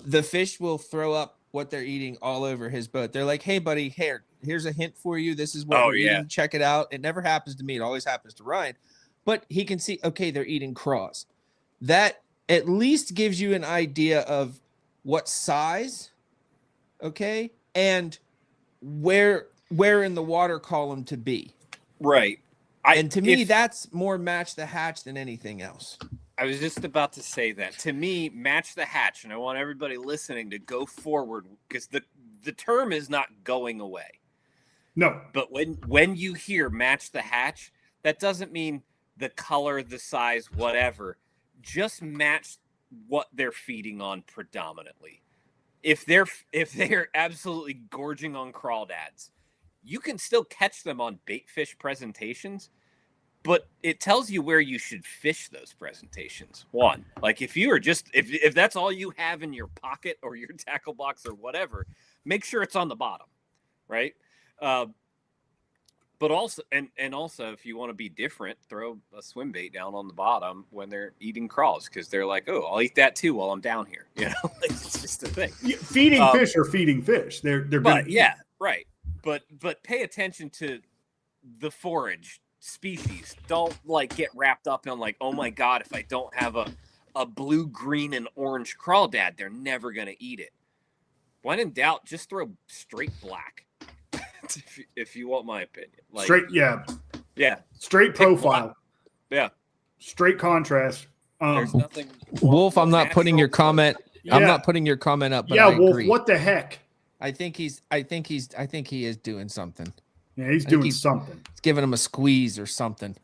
The fish will throw up what they're eating all over his boat. They're like, hey, buddy, here's a hint for you. This is what Oh, we're yeah. eating. Check it out. It never happens to me. It always happens to Ryan. But he can see, okay, they're eating craws. That at least gives you an idea of what size, okay, and where in the water column to be. Right. And to me, that's more match the hatch than anything else. I was just about to say that. To me, match the hatch, and I want everybody listening to go forward because the term is not going away. No. But when you hear match the hatch, that doesn't mean the color, the size, whatever. Just match what they're feeding on predominantly. If they're absolutely gorging on crawdads, you can still catch them on bait fish presentations, but it tells you where you should fish those presentations. One, like if you are just if that's all you have in your pocket or your tackle box or whatever, make sure it's on the bottom, right? But also, and also, if you want to be different, throw a swim bait down on the bottom when they're eating crawls because they're like, oh, I'll eat that too while I'm down here. You know, it's just a thing. Feeding fish or feeding fish. They're gonna eat. Yeah, right. But pay attention to the forage species. Don't like get wrapped up in like, oh my god, if I don't have a blue, green, and orange crawdad, they're never gonna eat it. When in doubt, just throw straight black. if you want my opinion, like straight, straight profile, straight contrast. There's nothing. Wolf, I'm not putting your comment. I'm not putting your comment up. But I Wolf, agree. what the heck? I think he is doing something. Yeah, he's doing something. He's giving him a squeeze or something.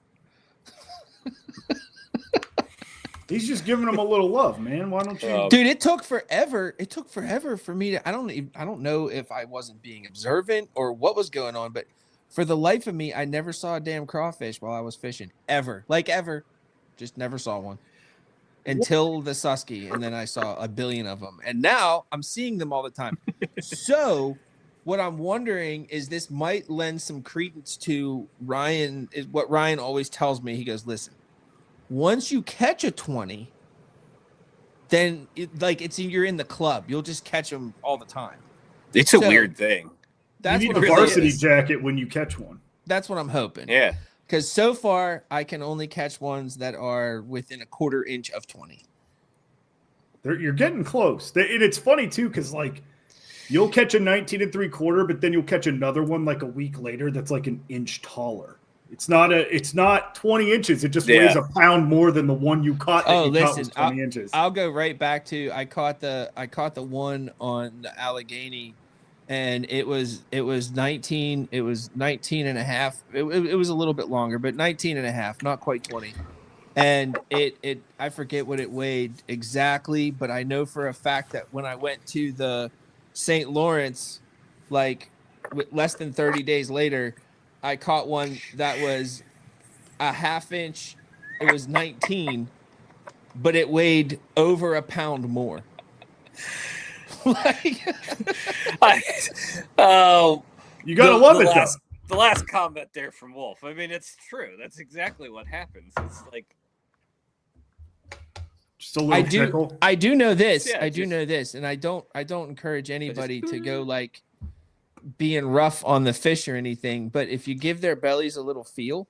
He's just giving him a little love, man. Why don't you? Dude, it took forever. It took forever for me to. I don't know if I wasn't being observant or what was going on, but for the life of me, I never saw a damn crawfish while I was fishing. Ever. Just never saw one. Until the Susky, and then I saw a billion of them. And now I'm seeing them all the time. So what I'm wondering is this might lend some credence to Ryan, is what Ryan always tells me. He goes, listen, once you catch a 20, then you're in the club. You'll just catch them all the time. It's a weird thing. You need a varsity jacket when you catch one. That's what I'm hoping. Yeah. Because so far, I can only catch ones that are within a quarter inch of 20. You're getting close. And it's funny, too, because, like, you'll catch a 19 3/4, but then you'll catch another one, like, a week later that's, like, an inch taller. It's not 20 inches. It just weighs a pound more than the one you caught. Caught was 20 inches. I'll go right back to I caught the one on the Allegheny, and it was 19 and a half. It was a little bit longer, but 19 and a half, not quite 20. And it I forget what it weighed exactly, but I know for a fact that when I went to the St. Lawrence, like less than 30 days later, I caught one that was a half inch. It was 19, but it weighed over a pound more. You gotta love it, though. The last comment there from Wolf. I mean, it's true. That's exactly what happens. It's like just a little tickle. I do know this. Yeah, I do know this, and I don't encourage anybody to go like being rough on the fish or anything, but if you give their bellies a little feel,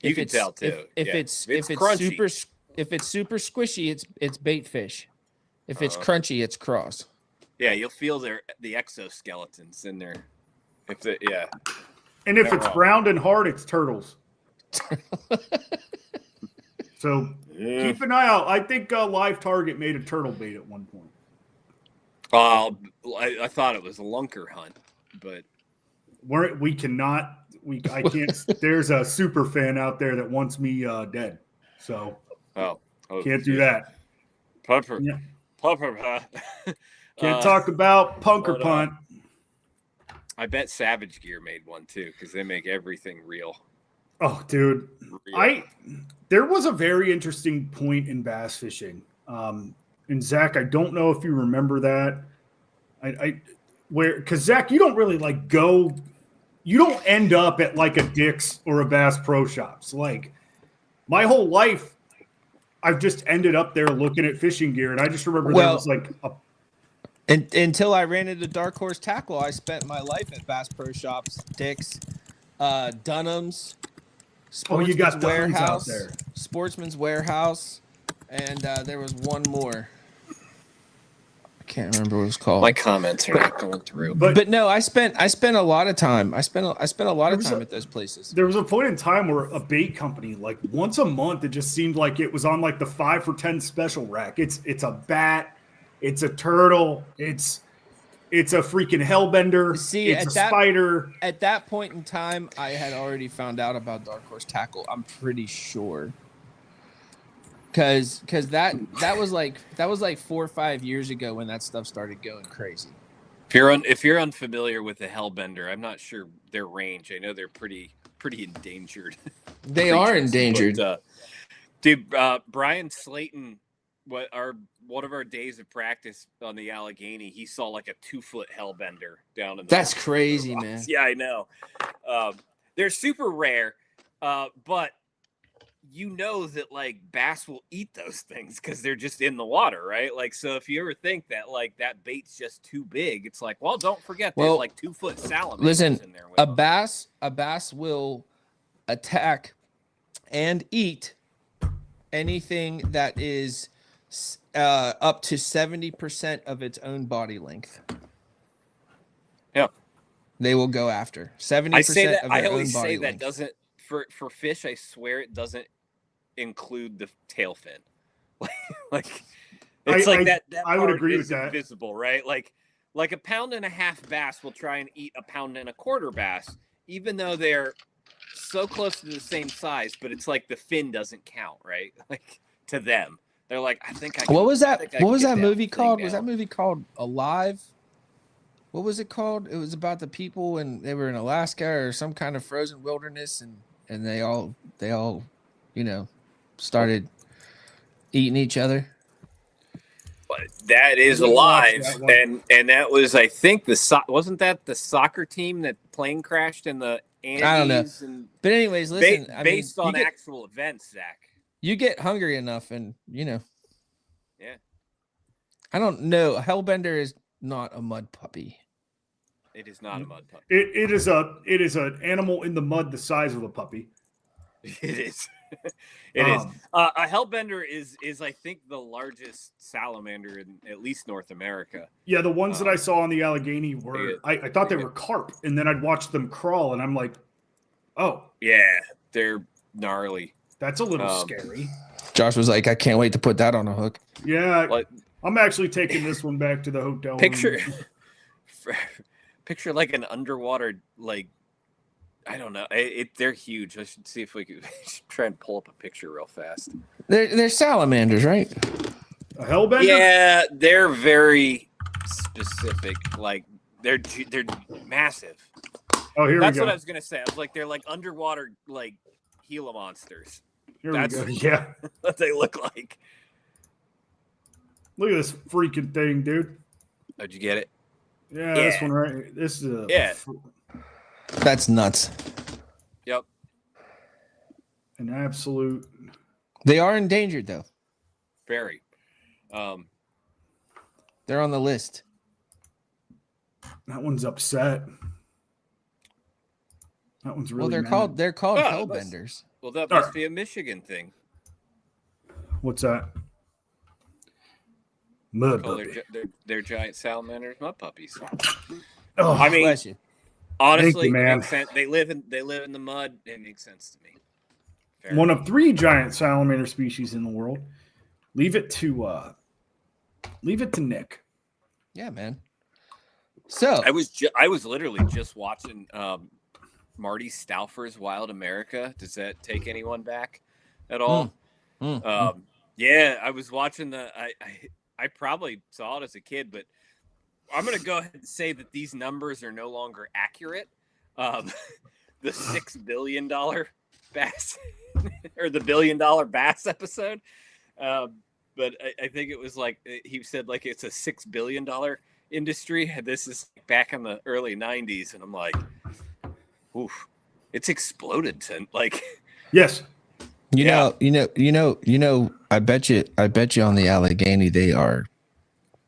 you can tell too. If it's super squishy, it's bait fish. If it's crunchy, it's craws. Yeah, you'll feel the exoskeletons in there. And if it's brown and hard, it's turtles. So keep an eye out. I think Live Target made a turtle bait at one point. I thought it was a lunker hunt, but I can't. There's a super fan out there that wants me dead, so can't do that. Can't talk about punk or punt. I bet Savage Gear made one too because they make everything real. Oh, dude, there was a very interesting point in bass fishing. And Zach, I don't know if you remember that. Because Zach, you don't really you don't end up at like a Dick's or a Bass Pro Shops. Like my whole life, I've just ended up there looking at fishing gear, and I just remember there was like And until I ran into Dark Horse Tackle, I spent my life at Bass Pro Shops, Dick's, Dunham's, Oh, you got Dunham's out Warehouse, there. Sportsman's Warehouse, and there was one more. I can't remember what it was called. My comments are not going through. But no, I spent a lot of time. I spent a lot of time at those places. There was a point in time where a bait company, like once a month, it just seemed like it was on like the 5 for $10 special rack. It's a bat, it's a turtle, it's a freaking hellbender, it's a spider. At that point in time, I had already found out about Dark Horse Tackle. I'm pretty sure. Cause that was like 4 or 5 years ago when that stuff started going crazy. If you're unfamiliar with the hellbender, I'm not sure their range. I know they're pretty endangered. They are endangered. But, dude, Brian Slayton, one of our days of practice on the Allegheny, he saw like a 2-foot hellbender down in the That's crazy, man. Yeah, I know. They're super rare, but you know that like bass will eat those things because they're just in the water, right? Like, so if you ever think that like that bait's just too big, it's like, well, don't forget there's like 2-foot salamanders listen, in there. A bass will attack and eat anything that is up to 70% of its own body length. Yeah, they will go after 70%. I always say that doesn't for fish. I swear it doesn't include the tail fin. Like it's that I would agree with that. Invisible, right? Like a 1.5 pound bass will try and eat a 1.25 pound bass, even though they're so close to the same size. But it's like the fin doesn't count, right? Like to them, they're like, I think I. Can, what was that? What was that movie called? Was that movie called Alive? What was it called? It was about the people and they were in Alaska or some kind of frozen wilderness, and they all started eating each other. But that is Alive, and that was, I think, wasn't that the soccer team that plane crashed in the Andes? I don't know. But anyways, listen, based on actual events, Zach. You get hungry enough, and Yeah. I don't know. Hellbender is not a mud puppy. It is not a mud puppy. It is an animal in the mud the size of a puppy. It is. It is. A hellbender is I think the largest salamander in at least North America. Yeah, the ones that I saw on the Allegheny were I thought they were carp, and then I'd watch them crawl, and I'm like, oh yeah, they're gnarly. That's a little scary. Josh was like, I can't wait to put that on a hook. Yeah, I'm actually taking this one back to the hotel. Picture like an underwater, like, I don't know. They're huge. I should see if we could try and pull up a picture real fast. They're salamanders, right? A hellbender? Yeah, they're very specific. Like they're massive. Oh, here we go. That's what I was gonna say. I was like, they're like underwater, like Gila monsters. That's we go. Yeah, what they look like. Look at this freaking thing, dude. How'd you get it? Yeah, this one right. This is That's nuts. Yep. An absolute. They are endangered, though. Very. They're on the list. That one's upset. That one's really. Well, they're called hellbenders. That must be a Michigan thing. What's that? Mud puppy. They're giant salamanders, mud puppies. Oh, I mean, bless you. Honestly, you, it man. makes sense. They live in the mud. It makes sense to me. Fair One enough. of 3 giant salamander species in the world. Leave it to Nick. Yeah, man. So I was literally just watching Marty Stauffer's Wild America. Does that take anyone back at all? Yeah, I was watching I probably saw it as a kid, but I'm going to go ahead and say that these numbers are no longer accurate. The $6 billion bass or the $1 billion bass episode. But I think it was like, he said like it's a $6 billion industry. This is back in the early 90s. And I'm like, oof, it's exploded to like, yes. You know, I bet you on the Allegheny, they are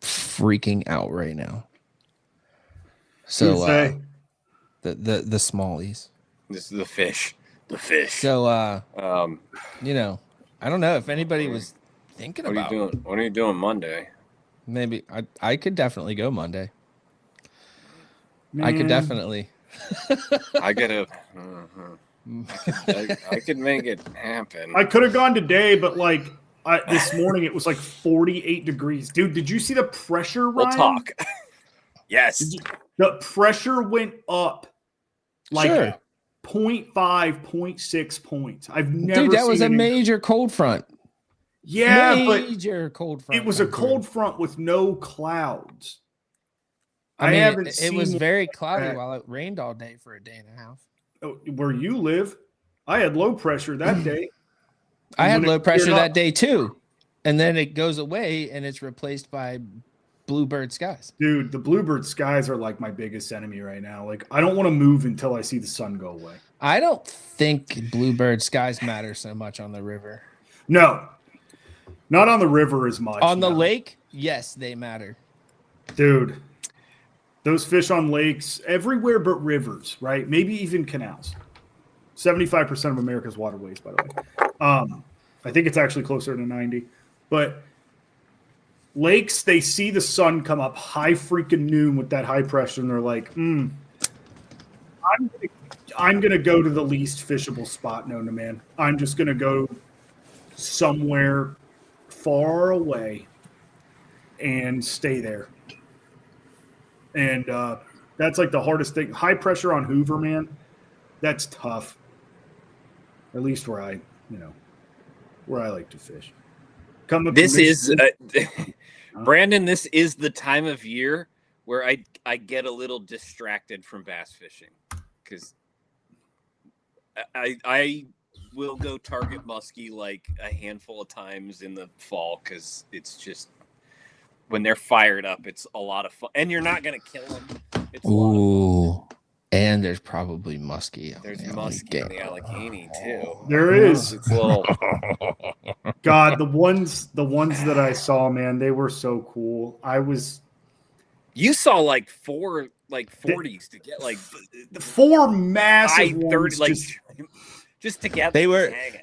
freaking out right now. Who'd So say? the smallies. This is the fish. The fish. So Um, I don't know if anybody was thinking what are you about doing? What are you doing Monday? maybe I could definitely go Monday. Man, I could definitely. I gotta. I could make it happen. I could have gone today, but like this morning it was like 48 degrees. Dude, did you see the pressure, Ryan? We'll talk. Yes. The pressure went up like Sure. 0.5, 0.6 points. I've never Dude, that seen was a any- major cold front. Yeah, Major cold but front. it was a come through. cold front with no clouds. I mean, haven't it was seen very cloudy that. while it rained all day for a day and a half. Where you live. I had low pressure that day. I had when it low pressure cleared that up- day too. And then it goes away and it's replaced by bluebird skies. Dude, the bluebird skies are like my biggest enemy right now. Like, I don't want to move until I see the sun go away. I don't think bluebird skies matter so much on the river. No, not on the river as much. On the no. lake, yes, they matter. Dude, those fish on lakes everywhere but rivers, right? Maybe even canals. 75% of America's waterways, by the way. I think it's actually closer to 90. But lakes, they see the sun come up high freaking noon with that high pressure, and they're like, I'm gonna go to the least fishable spot known to man. I'm just gonna go somewhere far away and stay there. And that's like the hardest thing. High pressure on Hoover, man. That's tough. At least where I like to fish. Come up. This is Brandon. This is the time of year where I get a little distracted from bass fishing because I will go target muskie like a handful of times in the fall because it's just when they're fired up, it's a lot of fun, and you're not gonna kill them. It's a lot of fun. And there's probably muskie. There's muskie in the Allegheny too. There is. It's a little. God, the ones that I saw, man, they were so cool. You saw like 4 40s to get like 4 massive I-30 ones. like just together.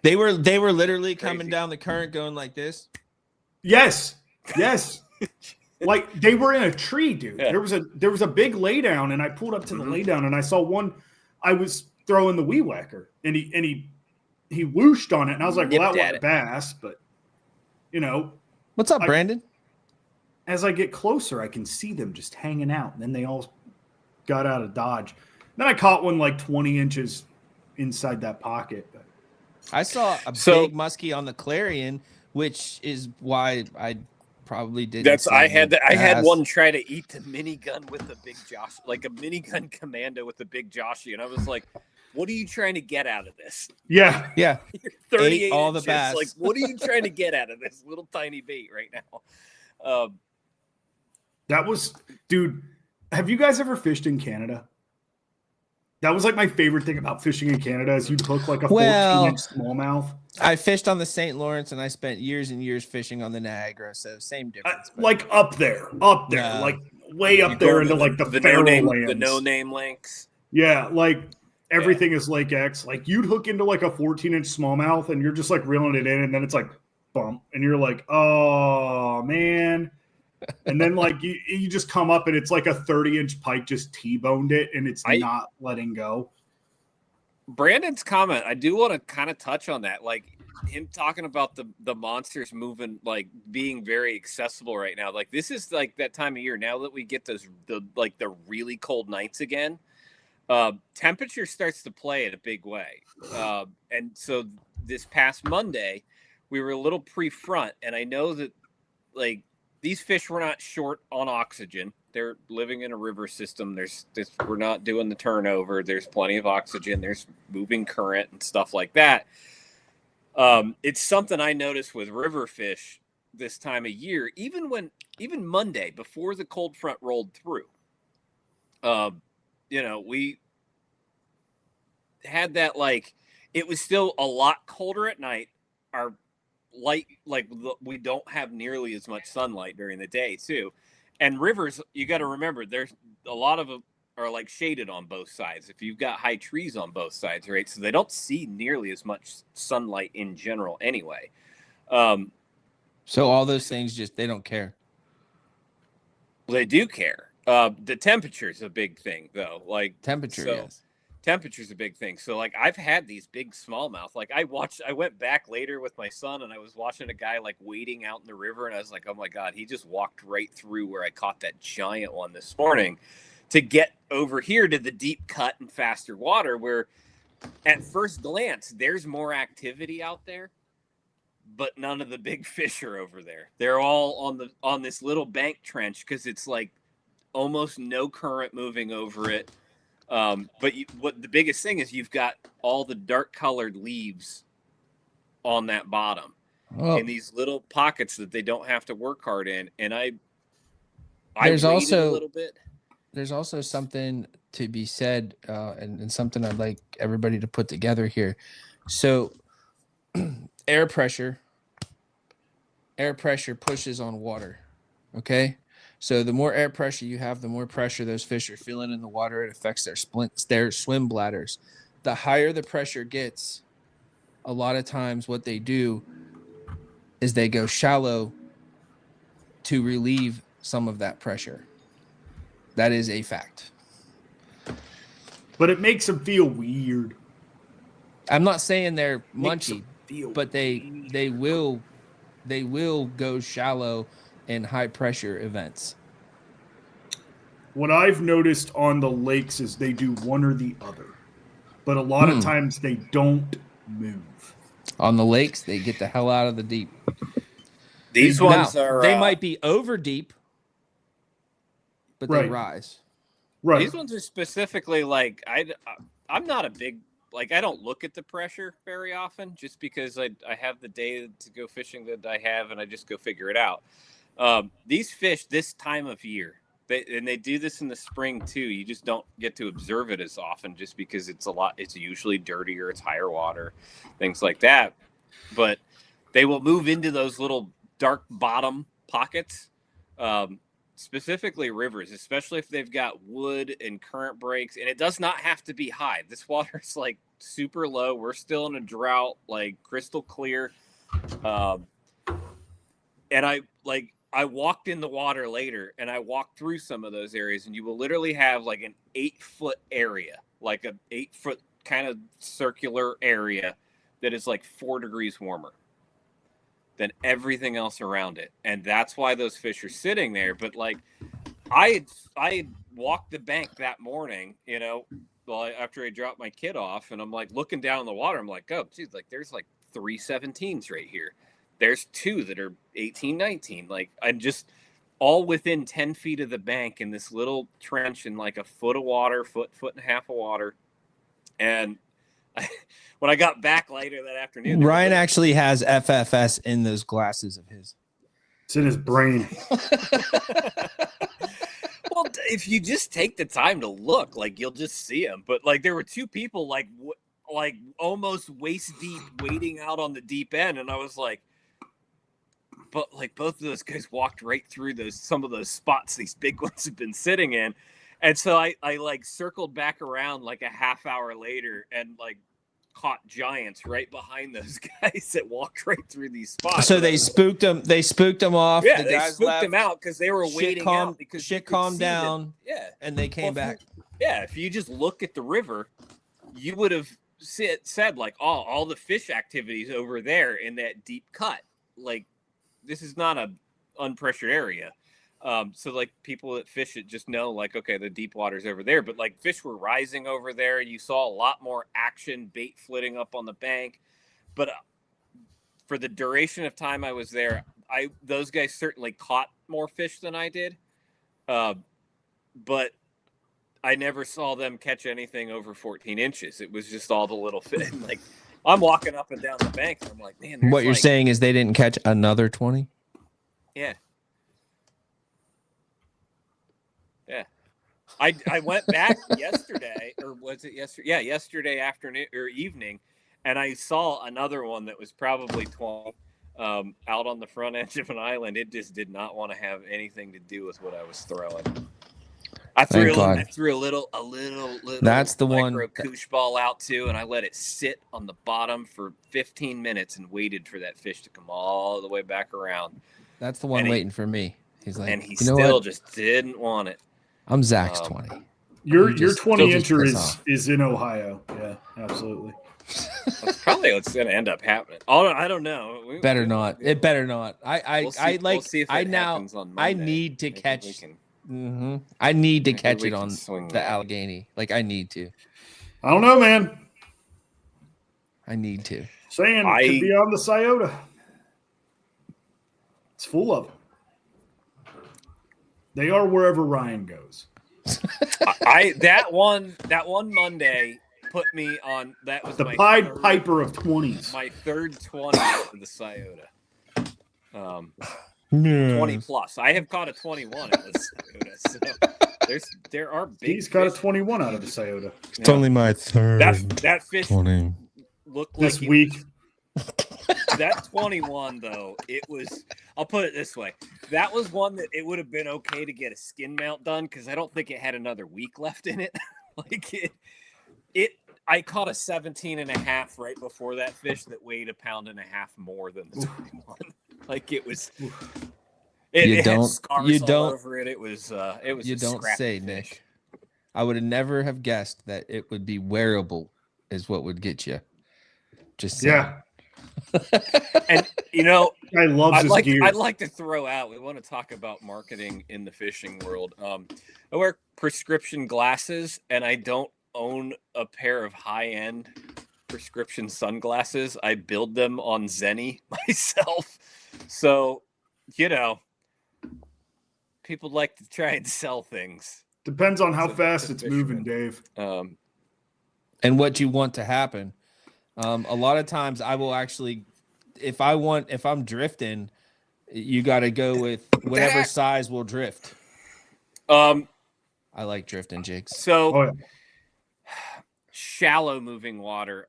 They were literally coming Crazy. down the current going like this. Yes. Like they were in a tree, dude. Yeah. There was a big laydown, and I pulled up to the laydown, and I saw one. I was throwing the weed whacker, and he whooshed on it, and I was like, "Well, that wasn't a bass," but What's up, Brandon? As I get closer, I can see them just hanging out, and then they all got out of dodge. Then I caught one like 20 inches inside that pocket. But I saw a big muskie on the Clarion, which is why I probably didn't. I had one try to eat the minigun with the big Josh, like a minigun commando with the big Joshy, and I was like, "What are you trying to get out of this?" Yeah. You're 38 Ate all the inches. bass. Like, what are you trying to get out of this little tiny bait right now? That was, dude. Have you guys ever fished in Canada? That was like my favorite thing about fishing in Canada is you'd hook like a 14-inch smallmouth. I fished on the St. Lawrence, and I spent years and years fishing on the Niagara, so same difference. Like up there, like way up there into like the Faroe lands. The no-name links. Yeah, like everything is Lake X. Like you'd hook into like a 14-inch smallmouth, and you're just like reeling it in, and then it's like bump, and you're like, oh man. And then like you just come up and it's like a 30-inch pike just T-boned it, and it's not letting go. Brandon's comment, I do want to kind of touch on that. Like him talking about the monsters moving, like being very accessible right now. Like this is like that time of year now that we get the really cold nights again. Temperature starts to play in a big way. And so this past Monday, we were a little pre-front, and I know that like these fish were not short on oxygen. They're living in a river system. We're not doing the turnover. There's plenty of oxygen. There's moving current and stuff like that. It's something I noticed with river fish this time of year, even Monday before the cold front rolled through. We had that, like, it was still a lot colder at night. Our light, we don't have nearly as much sunlight during the day too. And rivers, you got to remember, there's a lot of them are like shaded on both sides. If you've got high trees on both sides, right? So they don't see nearly as much sunlight in general anyway. So all those things they don't care. They do care. The temperature is a big thing, though. Like Temperature, yes. Temperature's a big thing. So like I've had these big smallmouth. Like I went back later with my son and I was watching a guy like wading out in the river and I was like, oh my God, he just walked right through where I caught that giant one this morning to get over here to the deep cut and faster water where at first glance there's more activity out there, but none of the big fish are over there. They're all on this little bank trench because it's like almost no current moving over it. But what the biggest thing is, you've got all the dark colored leaves on that bottom in these little pockets that they don't have to work hard in. And I there's also a little bit. There's also something to be said, and something I'd like everybody to put together here. So air pressure pushes on water. Okay. So the more air pressure you have, the more pressure those fish are feeling in the water. It affects their swim bladders. The higher the pressure gets, a lot of times what they do is they go shallow to relieve some of that pressure. That is a fact. But it makes them feel weird. I'm not saying they're munchy, but they will go shallow in high pressure events. What I've noticed on the lakes is they do one or the other, but a lot of times they don't move. On the lakes, they get the hell out of the deep. These ones are they might be over deep, but they rise. Right. These ones are specifically like I'm not a big I don't look at the pressure very often just because I have the day to go fishing that I have and I just go figure it out. These fish this time of year, they do this in the spring too. You just don't get to observe it as often just because it's usually dirtier, it's higher water, things like that. But they will move into those little dark bottom pockets, specifically rivers, especially if they've got wood and current breaks. And it does not have to be high. This water is like super low. We're still in a drought, like crystal clear. And I walked in the water later and I walked through some of those areas and you will literally have like an 8-foot area, like an 8-foot kind of circular area that is like 4 degrees warmer than everything else around it. And that's why those fish are sitting there. But like I walked the bank that morning, after I dropped my kid off and I'm like looking down in the water. I'm like, oh, geez, like there's like 3 17s right here. There's 2 that are 18, 19. Like I'm just all within 10 feet of the bank in this little trench in like a foot of water, foot and a half of water. And when I got back later that afternoon, Ryan actually has FFS in those glasses of his. It's in his brain. Well, if you just take the time to look, like you'll just see them. But like there were 2 people like almost waist deep wading out on the deep end, and I was like, but like both of those guys walked right through some of those spots these big ones have been sitting in. And so I like circled back around like a half hour later and like caught giants right behind those guys that walked right through these spots. So they spooked them. They spooked them off. Yeah, they spooked them out because they were waiting out because shit calmed down. And they came back. If you just look at the river, you would have said like, oh, all the fish activities over there in that deep cut. Like this is not a unpressured area. So like people that fish it just know like, okay, the deep water's over there, but like fish were rising over there. You saw a lot more action, bait flitting up on the bank. But for the duration of time I was there, those guys certainly caught more fish than I did. But I never saw them catch anything over 14 inches. It was just all the little fish. Like I'm walking up and down the bank and I'm like, man, what you're saying is they didn't catch another 20? Yeah. Yeah. I went back yesterday, or was it yesterday? Yeah, yesterday afternoon or evening, and I saw another one that was probably 20. out on the front edge of an island. It just did not want to have anything to do with what I was throwing. I threw a little That's the micro one. koosh ball out too, and I let it sit on the bottom for 15 minutes and waited for that fish to come all the way back around. That's the one waiting for me. He's like, and he still just didn't want it. I'm Zach's 20. Your 20-incher is in Ohio. Yeah, absolutely. That's probably what's going to end up happening. I don't know. It better not. We'll see if it happens on Monday. I need to catch. I need to catch it on the Allegheny. Like, I need to. I don't know, man. I need to. Saying it could be on the Scioto. It's full of them. They are wherever Ryan goes. That one Monday put me on. That was the Pied Piper of 20s. My third 20 for the Scioto. 20 plus. I have caught a 21 in the Scioto. So there are big. He's caught a 21 out of the Scioto. It's only my third. That fish 20. Looked like this week. That 21 though, it was. I'll put it this way: that was one that it would have been okay to get a skin mount done because I don't think it had another week left in it. Like it. I caught a 17.5 right before that fish that weighed 1.5 pounds more than the 21. Like it was. It had scars all over it. It was. You don't say, fish. Nick. I would have never have guessed that it would be wearable, is what would get you. Just saying. Yeah. And you know, I love his gear. I'd like to throw out. We want to talk about marketing in the fishing world. I wear prescription glasses, and I don't own a pair of high-end prescription sunglasses. I build them on Zenny myself. So, you know, people like to try and sell things. Depends on how fast it's moving, Dave. And what you want to happen. A lot of times I will actually, if I'm drifting, you got to go with whatever size will drift. I like drifting jigs. So shallow moving water.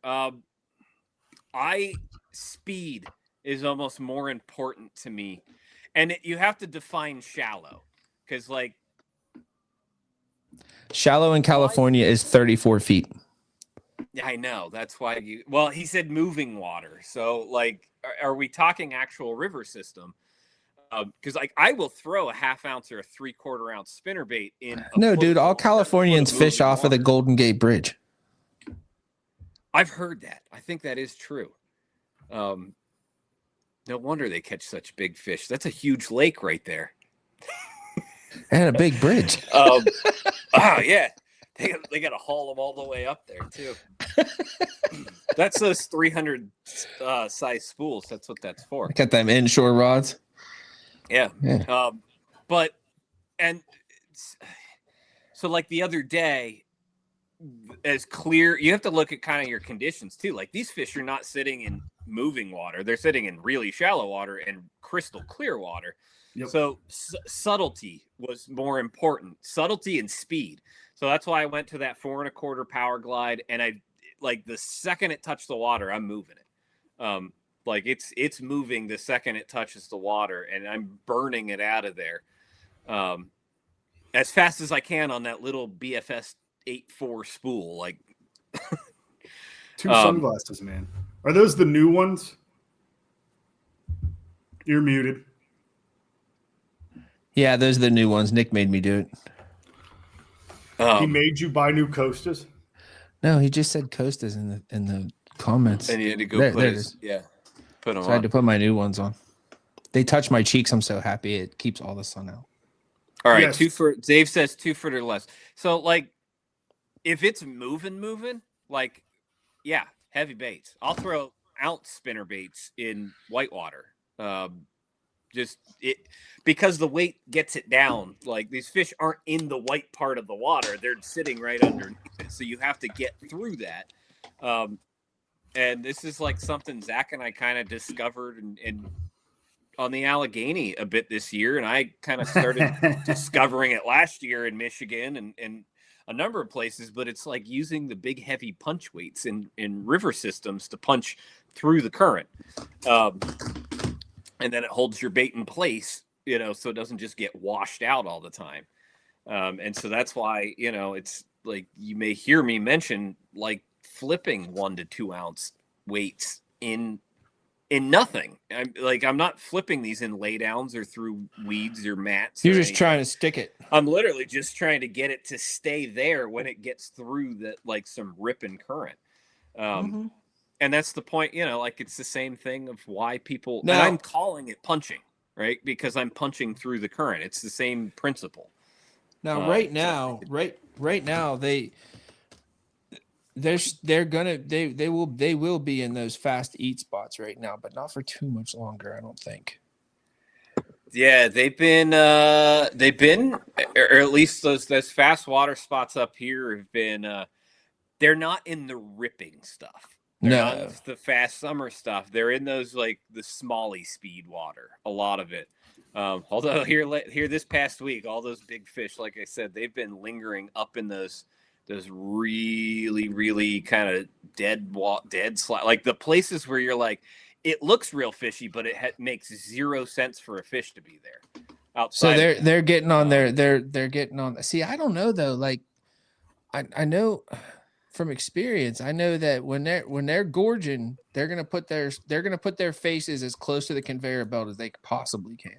Speed is almost more important to me. And you have to define shallow because like shallow in California is 34 feet. Yeah, I know. That's why he said moving water. So like, are we talking actual river system? Because like I will throw a 1/2 ounce or a 3/4 ounce spinnerbait in. No, dude, all Californians fish off of the Golden Gate Bridge. I've heard that. I think that is true. No wonder they catch such big fish. That's a huge lake right there. And a big bridge. Yeah. They got to haul them all the way up there, too. That's those 300 size spools. That's what that's for. Got them inshore rods. Yeah. So like the other day, as clear, you have to look at kind of your conditions, too. Like these fish are not sitting in moving water. They're sitting in really shallow water and crystal clear water. Yep. So subtlety was more important. Subtlety and speed. So that's why I went to that 4 1/4 power glide, and I like the second it touched the water, I'm moving it. Like it's moving the second it touches the water, and I'm burning it out of there, as fast as I can on that little BFS 8.4 spool. Like 2 sunglasses, man. Are those the new ones? You're muted. Yeah, those are the new ones. Nick made me do it. He made you buy new Costas? No, he just said Costas in the comments. And you had to go put them on. I had to put my new ones on. They touch my cheeks. I'm so happy. It keeps all the sun out. All right, yes. Dave says 2 foot or less. So like, if it's moving, like, yeah, heavy baits. I'll throw ounce spinner baits in whitewater. Just it because the weight gets it down. Like these fish aren't in the white part of the water; they're sitting right underneath it. So you have to get through that. And this is like something Zach and I kind of discovered and on the Allegheny a bit this year, and I kind of started discovering it last year in Michigan and a number of places. But it's like using the big heavy punch weights in river systems to punch through the current. and then it holds your bait in place, so it doesn't just get washed out all the time. And so that's why, it's like you may hear me mention like flipping 1 to 2 ounce weights in nothing. I'm not flipping these in lay downs or through weeds or mats. You're just trying to stick it. I'm literally just trying to get it to stay there when it gets through that, like some rip and current. And that's the point, like it's the same thing of why people, and I'm calling it punching, right? Because I'm punching through the current. It's the same principle. Now, right now, they will be in those fast eat spots right now, but not for too much longer, I don't think. Yeah, they've been, or at least those fast water spots up here have been. They're not in the ripping stuff. They're not in the fast summer stuff. They're in those like the smally speed water. A lot of it. Although here this past week, all those big fish, like I said, they've been lingering up in those really, really kind of dead slot, like the places where you're like, it looks real fishy, but it makes 0 sense for a fish to be there. Outside, so they're getting on there. They're getting on. See, I don't know though. Like, I know from experience, I know that when they're gorging, they're gonna put their faces as close to the conveyor belt as they possibly can.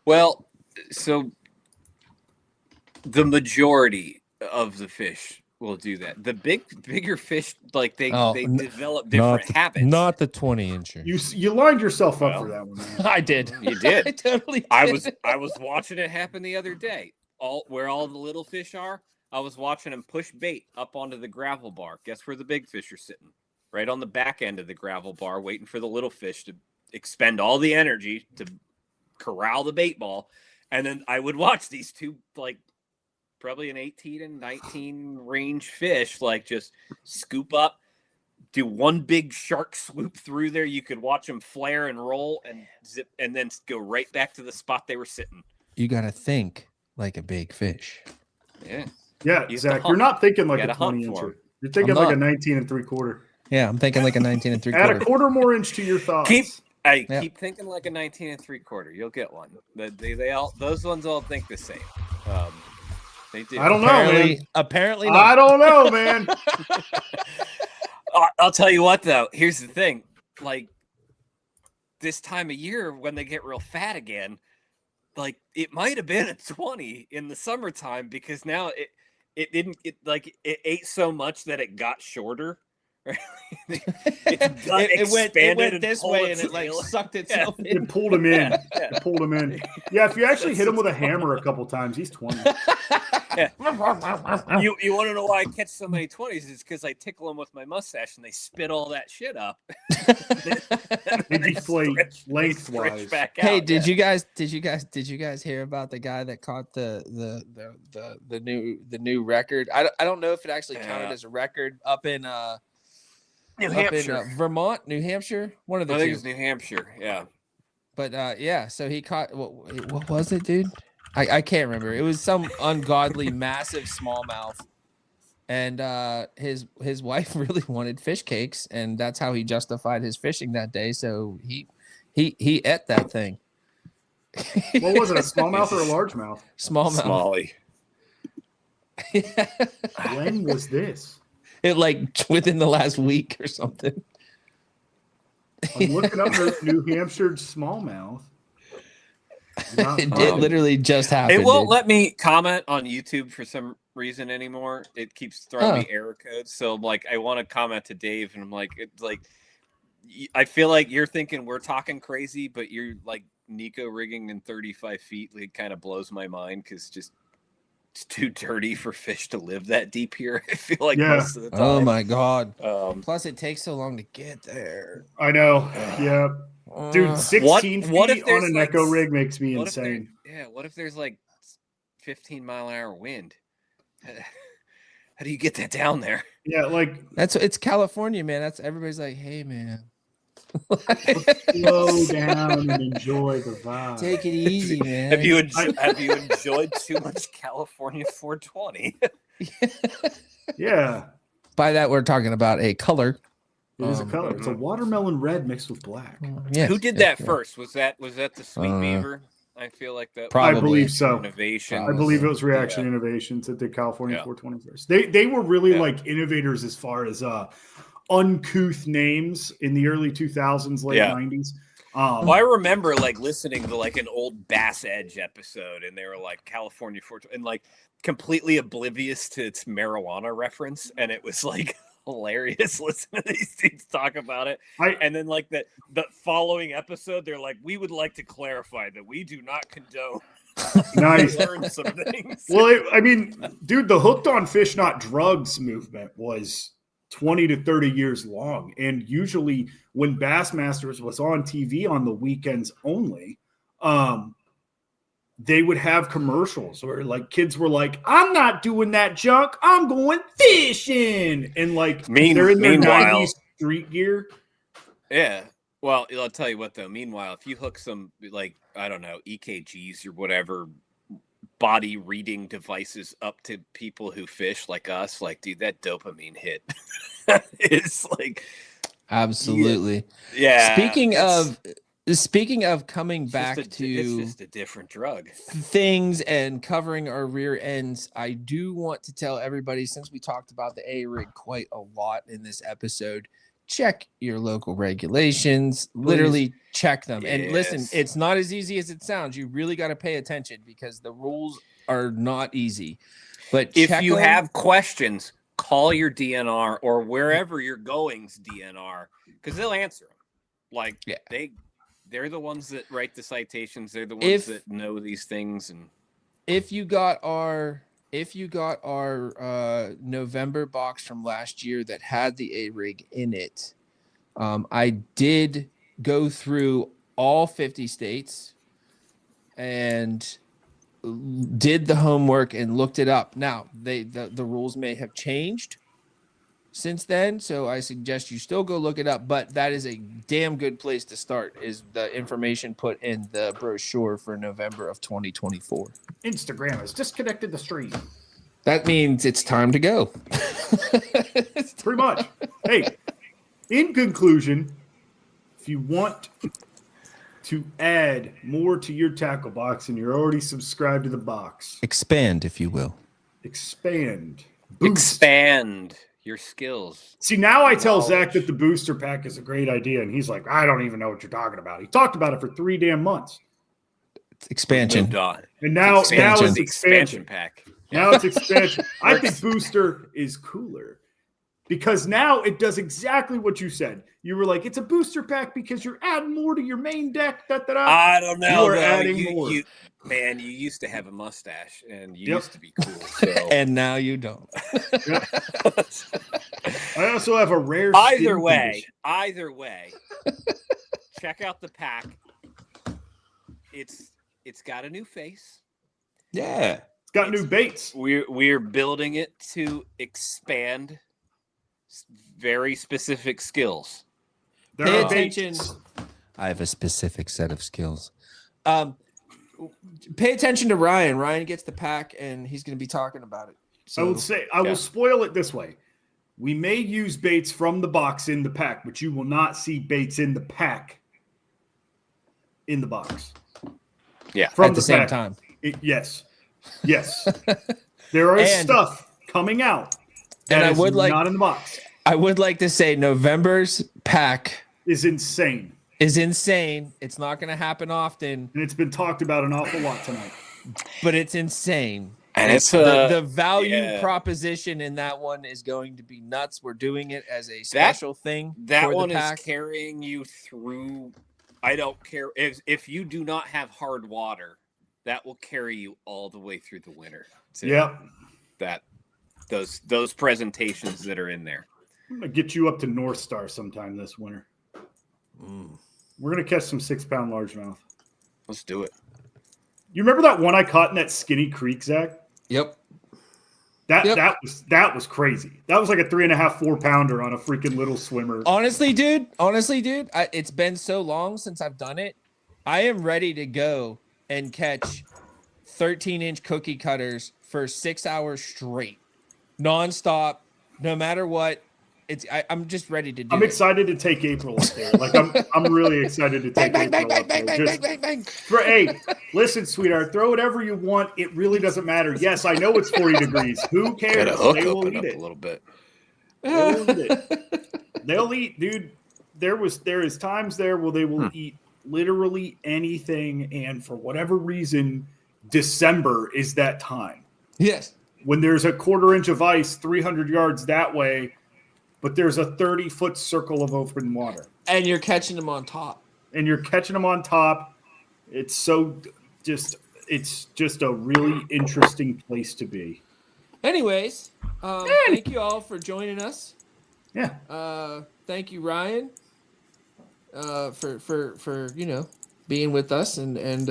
Well, so the majority of the fish will do that. The bigger fish, like they develop different habits. Not the 20-incher. You lined yourself up for that one. Man. I did. You did. I totally did. I was watching it happen the other day. Where all the little fish are, I was watching them push bait up onto the gravel bar. Guess where the big fish are sitting? Right on the back end of the gravel bar, waiting for the little fish to expend all the energy to corral the bait ball. And then I would watch these two, like probably an 18 and 19 range fish, like just scoop up, do one big shark swoop through there. You could watch them flare and roll and zip, and then go right back to the spot they were sitting. You got to think like a big fish. Yeah. Yeah, Zach, you're not thinking like a 20-incher. You're thinking like a 19 3/4. Yeah, I'm thinking like a 19 3/4. Add a quarter more inch to your thoughts. Keep thinking like a 19 3/4. You'll get one. Those ones all think the same. They do. I don't know, man. Apparently not. I don't know, man. I'll tell you what, though. Here's the thing. Like this time of year, when they get real fat again, like it might have been a 20 in the summertime, because now it ate so much that it got shorter. Right? it went this way and it like sucked itself in. It pulled him in. It pulled him in. Yeah, if you actually hit him with a hammer a couple times, he's 20. Yeah. You want to know why I catch so many 20s? It's because I tickle them with my mustache and they spit all that shit up. They deflate lengthwise. Hey, did you guys hear about the guy that caught the new record? I don't know if it actually counted as a record up in New Hampshire, Vermont, New Hampshire, one of the two. I think it's New Hampshire, yeah. But yeah, so he caught what was it, dude? I can't remember. It was some ungodly massive smallmouth, and his wife really wanted fish cakes, and that's how he justified his fishing that day. So he ate that thing. What was it, a smallmouth or a largemouth? Smallmouth. Smalley. When was this? It like within the last week or something. I'm looking up the New Hampshire smallmouth. It literally just happened. It won't let me comment on YouTube for some reason anymore. It keeps throwing me error codes. So like, I want to comment to Dave, and I'm like, it's like, I feel like you're thinking we're talking crazy, but you're like Nico rigging in 35 feet. It kind of blows my mind, because it's too dirty for fish to live that deep here. I feel like most of the time. Oh my God. Plus it takes so long to get there. I know. Yeah. Dude, 16 feet on an Echo rig makes me insane. What if there's like 15-mile-an-hour wind? How do you get that down there? Yeah, like it's California, man. That's everybody's like, hey man. Slow down and enjoy the vibe. Take it easy, man. Have you enjoyed too much California 420? Yeah. By that, we're talking about a color. It is a color. It's a watermelon red mixed with black. Yes, Who did that first? Was that the Sweet Beaver? I feel like that. Probably. I believe so. Innovation. I believe it was Reaction Innovations that did California 420 first. They were really like innovators as far as uncouth names in the early 2000s, late 90s. Well, I remember like listening to like an old Bass Edge episode, and they were like California 420, and like completely oblivious to its marijuana reference, and it was like hilarious listening to these dudes talk about it. And then like the following episode, they're like, we would like to clarify that we do not condone. Nice. Learn some things. Well, I mean, dude, the hooked on fish, not drugs movement was 20 to 30 years long. And usually when Bassmasters was on TV on the weekends only, they would have commercials where like kids were like, I'm not doing that junk. I'm going fishing. And like they're in their 90s street gear. Yeah. Well, I'll tell you what though. Meanwhile, if you hook some like, I don't know, EKGs or whatever body reading devices up to people who fish like us, like, dude, that dopamine hit is like absolutely. Yeah. Speaking of coming back it's just a different drug. Things and covering our rear ends, I do want to tell everybody, since we talked about the A-rig quite a lot in this episode, check your local regulations. Please. Literally check them. Yes. And listen, it's not as easy as it sounds. You really got to pay attention because the rules are not easy. But if you have questions, call your DNR or wherever you're going's DNR because they'll answer them. Like they're the ones that write the citations. They're the ones that know these things. And if you got our November box from last year that had the A-rig in it, I did go through all 50 states and did the homework and looked it up. Now, the rules may have changed since then, so I suggest you still go look it up, but that is a damn good place to start, is the information put in the brochure for November of 2024. Instagram has disconnected the stream. That means it's time to go. Pretty much. Hey, in conclusion, if you want to add more to your tackle box and you're already subscribed to the box, expand, if you will. Expand. Expand your skills. See, now I tell Zach that the booster pack is a great idea, and he's like, I don't even know what you're talking about. He talked about it for 3 damn months. It's expansion. And now it's the expansion pack. Now it's expansion. I think booster is cooler because now it does exactly what you said. You were like, it's a booster pack because you're adding more to your main deck. I don't know. You are adding more. Man, you used to have a mustache and you used to be cool. So. And now you don't. I also have a rare Either way, check out the pack. It's got a new face. Yeah. It's got new baits. We're building it to expand very specific skills. Pay attention. I have a specific set of skills. Pay attention to Ryan. Ryan gets the pack, and he's going to be talking about it. So, I will spoil it this way. We may use baits from the box in the pack, but you will not see baits in the pack in the box. Yeah, from at the same time. Yes. There is stuff coming out that is not in the box. I would like to say November's pack is insane. It's not going to happen often. And it's been talked about an awful lot tonight. But it's insane. And it's the value proposition in that one is going to be nuts. We're doing it as a special thing. That one is carrying you through. I don't care if you do not have hard water, that will carry you all the way through the winter. Those presentations that are in there. I'm gonna get you up to North Star sometime this winter. We're gonna catch some 6-pound largemouth. Let's do it. You remember that one I caught in that Skinny Creek, Zach? Yep. That was crazy. That was like a 3.5-4 pounder on a freaking little swimmer. Honestly, dude, it's been so long since I've done it. I am ready to go and catch 13-inch cookie cutters for 6 hours straight, nonstop, no matter what. I'm just ready to do I'm it. excited to take April up there. Like I'm really excited to take Bang, bang, April bang, up bang, there. bang, Just bang, bang, bang. hey, listen, sweetheart, throw whatever you want. It really doesn't matter. Yes, I know it's 40 degrees. Who cares? Gotta hook They up will it eat up it. a little bit. They'll eat it. They'll eat, dude. There is times there where they will eat literally anything, and for whatever reason, December is that time. Yes. When there's a quarter inch of ice 300 yards that way, but there's a 30-foot circle of open water. And you're catching them on top. And you're catching them on top. It's just a really interesting place to be. Anyways, thank you all for joining us. Yeah. Thank you, Ryan, for being with us and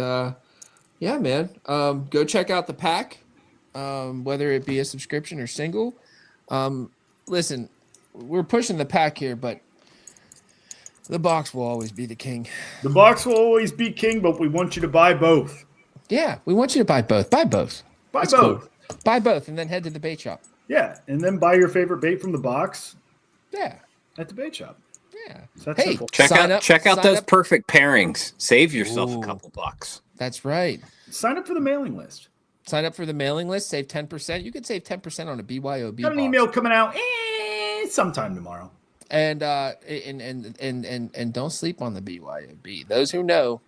yeah, man. Go check out the pack, whether it be a subscription or single. Listen, we're pushing the pack here, but the box will always be the king. The box will always be king, but we want you to buy both. Yeah, we want you to buy both. Buy both. Buy That's both. cool. Buy both, and then head to the bait shop. Yeah, and then buy your favorite bait from the box. Yeah. At the bait shop. Yeah. So that's simple. Check out sign those up. perfect pairings. Save yourself Ooh. a couple bucks. That's right. Sign up for the mailing list. Sign up for the mailing list. Save 10%. You could save 10% on a BYOB. Got an box. email coming out sometime tomorrow. And don't sleep on the BYOB. Those who know.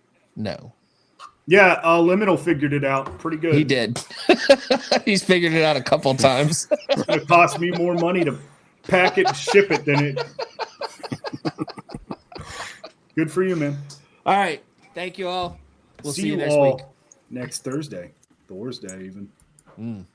Yeah, Liminal figured it out pretty good. He did. He's figured it out a couple times. It's going to cost me more money to pack it and ship it than it. Good for you, man. All right. Thank you all. We'll see you next all week. next Thursday. Thursday, even.